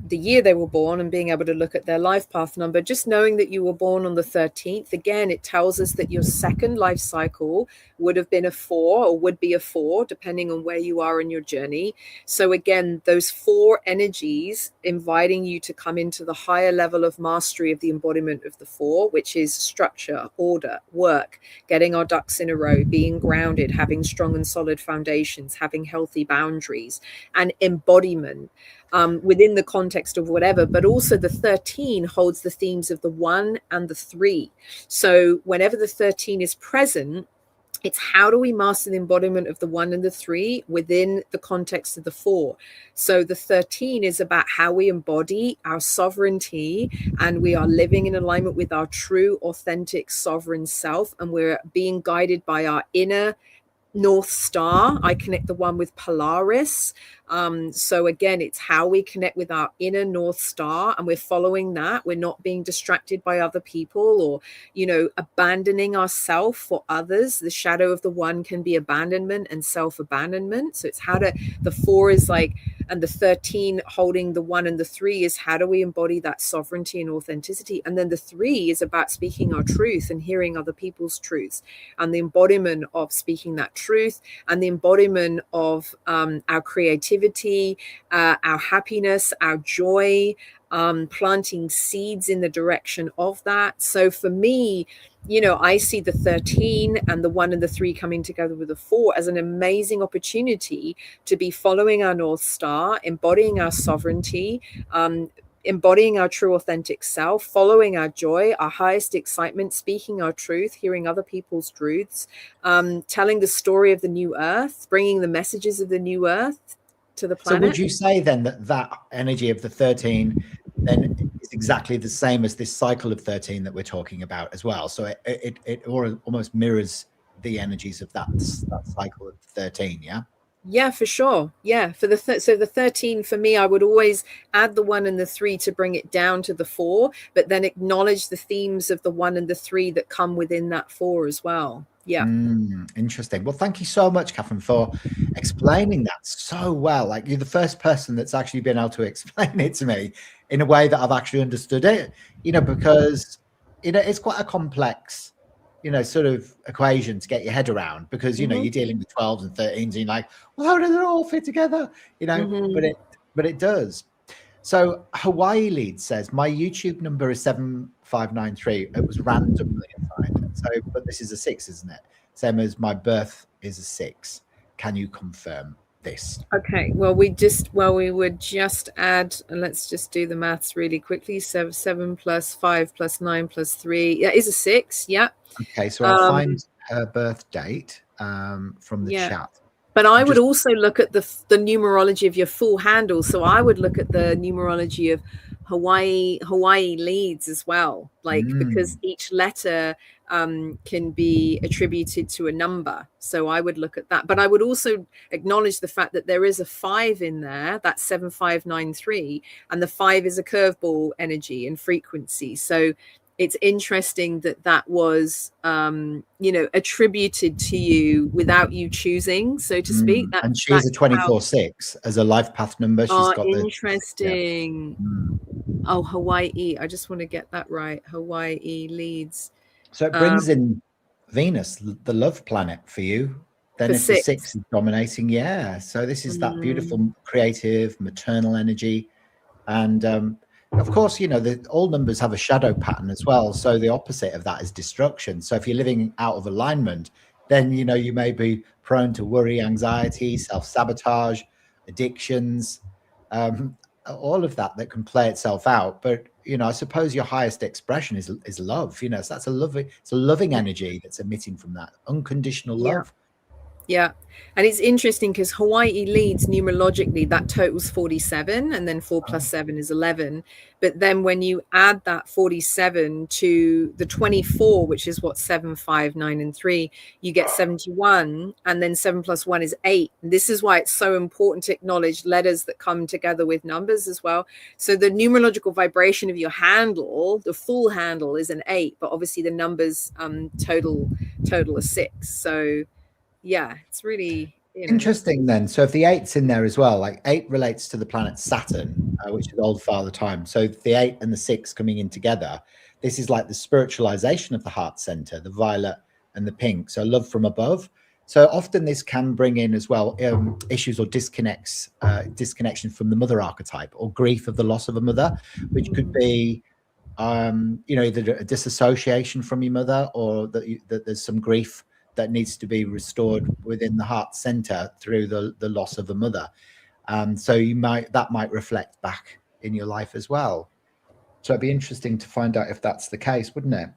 Speaker 2: year they were born and being able to look at their life path number, just knowing that you were born on the 13th, again, it tells us that your second life cycle would have been a 4 or would be a 4, depending on where you are in your journey. So again, those 4 energies inviting you to come into the higher level of mastery of the embodiment of the 4, which is structure, order, work, getting our ducks in a row, being grounded, having strong and solid foundations, having healthy boundaries, and embodiment. Within the context of whatever, but also the 13 holds the themes of the 1 and the 3. So whenever the 13 is present, it's how do we master the embodiment of the 1 and the 3 within the context of the 4. So the 13 is about how we embody our sovereignty, and we are living in alignment with our true, authentic, sovereign self, and we're being guided by our inner North Star. I connect the 1 with Polaris. So again, it's how we connect with our inner North Star, and we're following that. We're not being distracted by other people or, abandoning ourselves for others. The shadow of the 1 can be abandonment and self-abandonment. So it's the 4 is like, and the 13 holding the 1 and the 3 is how do we embody that sovereignty and authenticity. And then the 3 is about speaking our truth and hearing other people's truths, and the embodiment of speaking that truth, and the embodiment of our creativity, our happiness, our joy, planting seeds in the direction of that. So for me, I see the 13 and the 1 and the 3 coming together with the 4 as an amazing opportunity to be following our North Star, embodying our sovereignty, embodying our true authentic self, following our joy, our highest excitement, speaking our truth, hearing other people's truths, telling the story of the new earth, bringing the messages of the new earth to the planet.
Speaker 1: So would you say then that energy of the 13 then is exactly the same as this cycle of 13 that we're talking about as well? So it almost mirrors the energies of that cycle of 13, yeah?
Speaker 2: Yeah, for sure. Yeah, for the so the 13 for me, I would always add the 1 and the 3 to bring it down to the 4, but then acknowledge the themes of the 1 and the 3 that come within that 4 as well. Yeah.
Speaker 1: Interesting. Well, thank you so much, Katharine, for explaining that so well. Like, you're the first person that's actually been able to explain it to me in a way that I've actually understood it, because, it's quite a complex, sort of equation to get your head around, because, you're dealing with 12s and 13s and you're like, well, how does it all fit together? But it does. So Hawaii Lead says, my YouTube number is 7593. It was randomly assigned. So, but this is a 6, isn't it? Same as my birth is a 6. Can you confirm this?
Speaker 2: Okay. Well, we would just add, and let's just do the maths really quickly. 7 plus 5 plus 9 plus 3. Yeah, is a 6. Yeah.
Speaker 1: Okay. So I'll find her birth date from the chat.
Speaker 2: But I would also look at the numerology of your full handle. So I would look at the numerology of Hawaii Leads as well, because each letter can be attributed to a number. So I would look at that. But I would also acknowledge the fact that there is a 5 in there. That's 7593, and the 5 is a curveball energy and frequency. So it's interesting that was, attributed to you without you choosing, so to speak.
Speaker 1: And she is a 24/6 as a life path number. She's got
Speaker 2: interesting. Oh, Hawaii. I just want to get that right. Hawaii Leads.
Speaker 1: So it brings in Venus, the love planet for you. Then if the 6 is dominating, yeah. So this is that beautiful, creative, maternal energy. And of course, all numbers have a shadow pattern as well. So the opposite of that is destruction. So if you're living out of alignment, then, you may be prone to worry, anxiety, self-sabotage, addictions, all of that can play itself out. But, I suppose your highest expression is love, so that's it's a loving energy that's emitting from that unconditional love.
Speaker 2: Yeah. And it's interesting because Hawaii Leads numerologically, that totals 47, and then 4 plus 7 is 11. But then when you add that 47 to the 24, which is what 7, 5, 9, and 3, you get 71. And then 7 plus 1 is 8. And this is why it's so important to acknowledge letters that come together with numbers as well. So the numerological vibration of your handle, the full handle, is an 8, but obviously the numbers total a 6. So yeah, it's really
Speaker 1: Interesting then. So if the eight's in there as well, like 8 relates to the planet Saturn, which is old father time. So the 8 and the 6 coming in together, this is like the spiritualization of the heart center, the violet and the pink. So love from above. So often this can bring in as well issues or disconnection from the mother archetype or grief of the loss of a mother, which could be either a disassociation from your mother or that there's some grief that needs to be restored within the heart center through the loss of a mother. So that might reflect back in your life as well. So it'd be interesting to find out if that's the case, wouldn't it?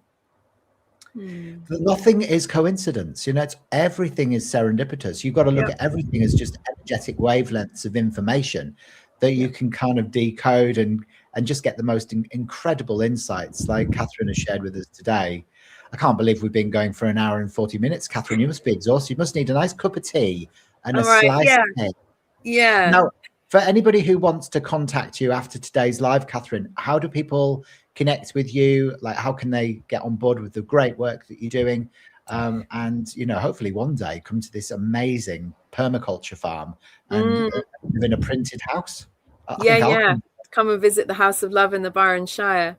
Speaker 1: Nothing is coincidence, everything is serendipitous. You've got to look at everything as just energetic wavelengths of information that you can kind of decode and just get the most incredible insights like Katharine has shared with us today. I can't believe we've been going for an hour and 40 minutes. Katharine, you must be exhausted. You must need a nice cup of tea and a slice of cake.
Speaker 2: Yeah.
Speaker 1: Now, for anybody who wants to contact you after today's live, Katharine, how do people connect with you? Like, how can they get on board with the great work that you're doing? And, hopefully one day come to this amazing permaculture farm and live in a printed house.
Speaker 2: Come and visit the House of Love in the Byron Shire.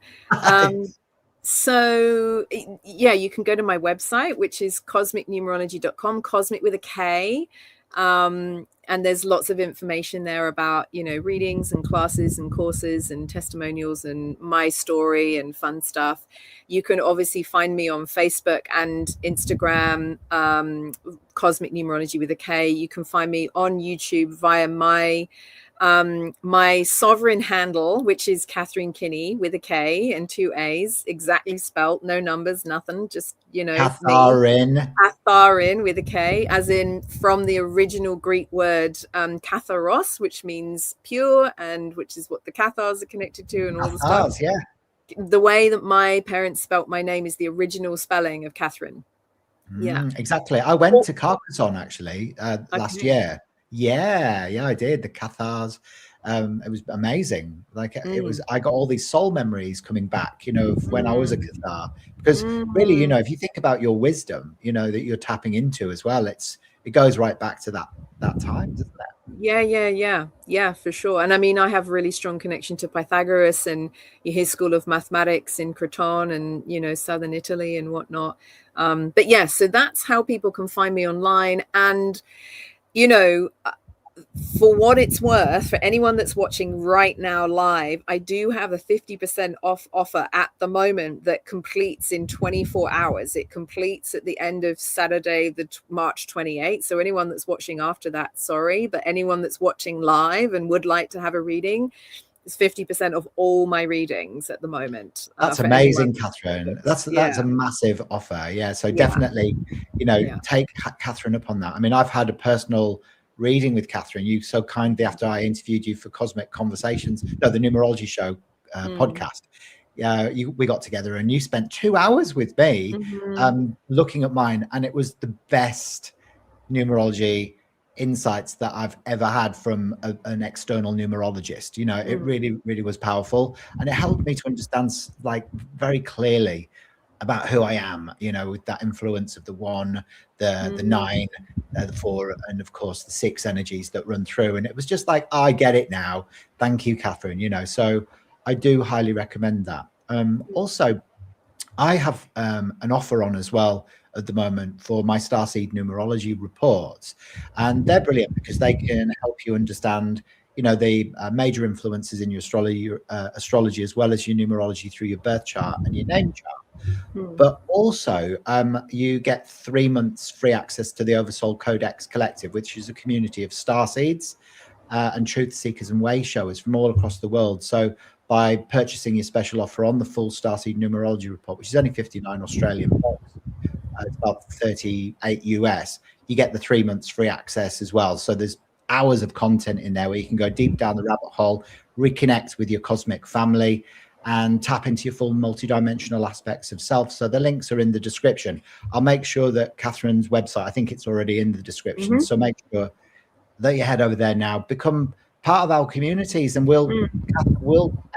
Speaker 2: So you can go to my website, which is cosmicnumerology.com, cosmic with a K. And there's lots of information there about, readings and classes and courses and testimonials and my story and fun stuff. You can obviously find me on Facebook and Instagram, Cosmic Numerology with a K. You can find me on YouTube via my sovereign handle, which is Katharine Kinnie with a K and 2 A's, exactly spelt, no numbers, nothing, just, Katharine with a K, as in from the original Greek word katharos, which means pure, and which is what the Cathars are connected to and all the stuff.
Speaker 1: Yeah.
Speaker 2: The way that my parents spelt my name is the original spelling of Katharine.
Speaker 1: Exactly. I went to Carcassonne actually last year. Yeah, I did. The Cathars. It was amazing. Like I got all these soul memories coming back, of when I was a Cathar. Because really, if you think about your wisdom, that you're tapping into as well, it goes right back to that time, doesn't it?
Speaker 2: Yeah, for sure. And I mean, I have a really strong connection to Pythagoras and his school of mathematics in Creton and, southern Italy and whatnot. But yeah, so that's how people can find me online. And for what it's worth, for anyone that's watching right now live, I do have a 50% off offer at the moment that completes in 24 hours. It completes at the end of Saturday, the March 28th. So anyone that's watching after that, sorry, but anyone that's watching live and would like to have a reading, it's 50% of all my readings at the moment.
Speaker 1: That's amazing, Katharine. That's a massive offer. Yeah. So definitely, take Katharine up on that. I mean, I've had a personal reading with Katharine. You so kindly, after I interviewed you for Cosmic Conversations, the Numerology Show podcast. We got together and you spent 2 hours with me looking at mine, and it was the best numerology insights that I've ever had from an external numerologist. It really, really was powerful, and it helped me to understand very clearly about who I am, with that influence of the 1, the 9, the 4, and of course the 6 energies that run through. And it was just like, I get it now. Thank you, Katharine. So I do highly recommend that. Also, I have an offer on as well at the moment for my Starseed numerology reports, and they're brilliant because they can help you understand the major influences in your astrology as well as your numerology through your birth chart and your name chart. But also you get 3 months free access to the Oversoul Codex Collective, which is a community of Starseeds and truth seekers and way showers from all across the world. So by purchasing your special offer on the full Starseed numerology report, which is only 59 Australian bucks, it's about 38 US, you get the 3 months free access as well. So there's hours of content in there where you can go deep down the rabbit hole, reconnect with your cosmic family, and tap into your full multidimensional aspects of self. So the links are in the description. I'll make sure that Katharine's website, I think it's already in the description. So make sure that you head over there now, become part of our communities, and we'll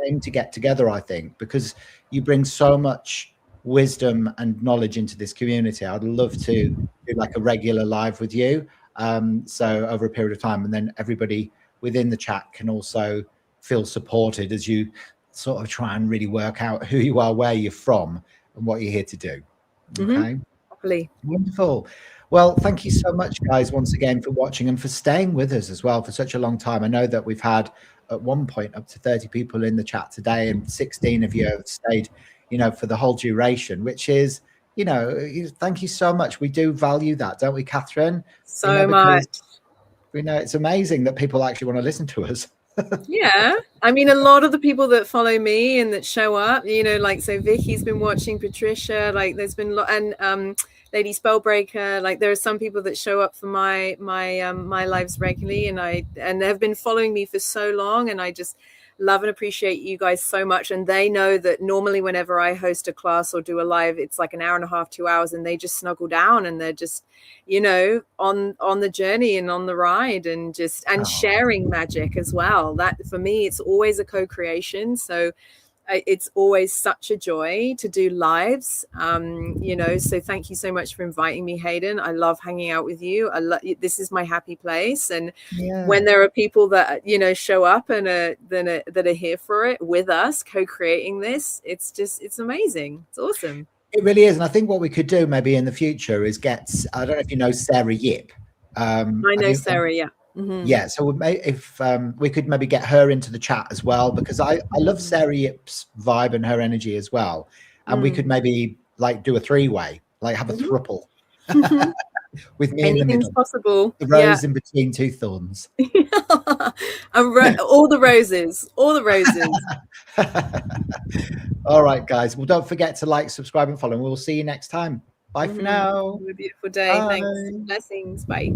Speaker 1: aim to get together, I think, because you bring so much wisdom and knowledge into this community. I'd love to do like a regular live with you. So over a period of time, and then everybody within the chat can also feel supported as you sort of try and really work out who you are, where you're from, and what you're here to do. Okay.
Speaker 2: Lovely.
Speaker 1: Wonderful. Well, thank you so much, guys, once again for watching and for staying with us as well for such a long time. I know that we've had at one point up to 30 people in the chat today, and 16 of you have stayed, for the whole duration, which is, thank you so much. We do value that, don't we, Katharine?
Speaker 2: So much.
Speaker 1: We know it's amazing that people actually want to listen to us.
Speaker 2: Yeah, I mean, a lot of the people that follow me and that show up, like, so Vicky's been watching, Patricia, like there's been and Lady Spellbreaker, like there are some people that show up for my lives regularly, and they've been following me for so long, and I just love and appreciate you guys so much. And they know that normally whenever I host a class or do a live, it's like an hour and a half, 2 hours, and they just snuggle down and they're just, on the journey and on the ride, and sharing magic as well. That for me, it's always a co-creation. So it's always such a joy to do lives, so thank you so much for inviting me, Hayden. I love hanging out with you. This is my happy place. And when there are people that show up and that are here for it with us, co-creating this, it's amazing. It's awesome.
Speaker 1: It really is. And I think what we could do maybe in the future is I don't know if you know Sarah Yip.
Speaker 2: I know Sarah, yeah. Mm-hmm.
Speaker 1: Yeah, so if we could maybe get her into the chat as well, because I love Sarah Yip's vibe and her energy as well, and we could maybe like do a three-way, like have a thruple with me in the middle.
Speaker 2: Possible.
Speaker 1: The rose in between two thorns.
Speaker 2: All the roses.
Speaker 1: All right, guys. Well, don't forget to like, subscribe, and follow. And we'll see you next time. Bye for now.
Speaker 2: Have a beautiful day. Bye. Thanks. Blessings. Bye.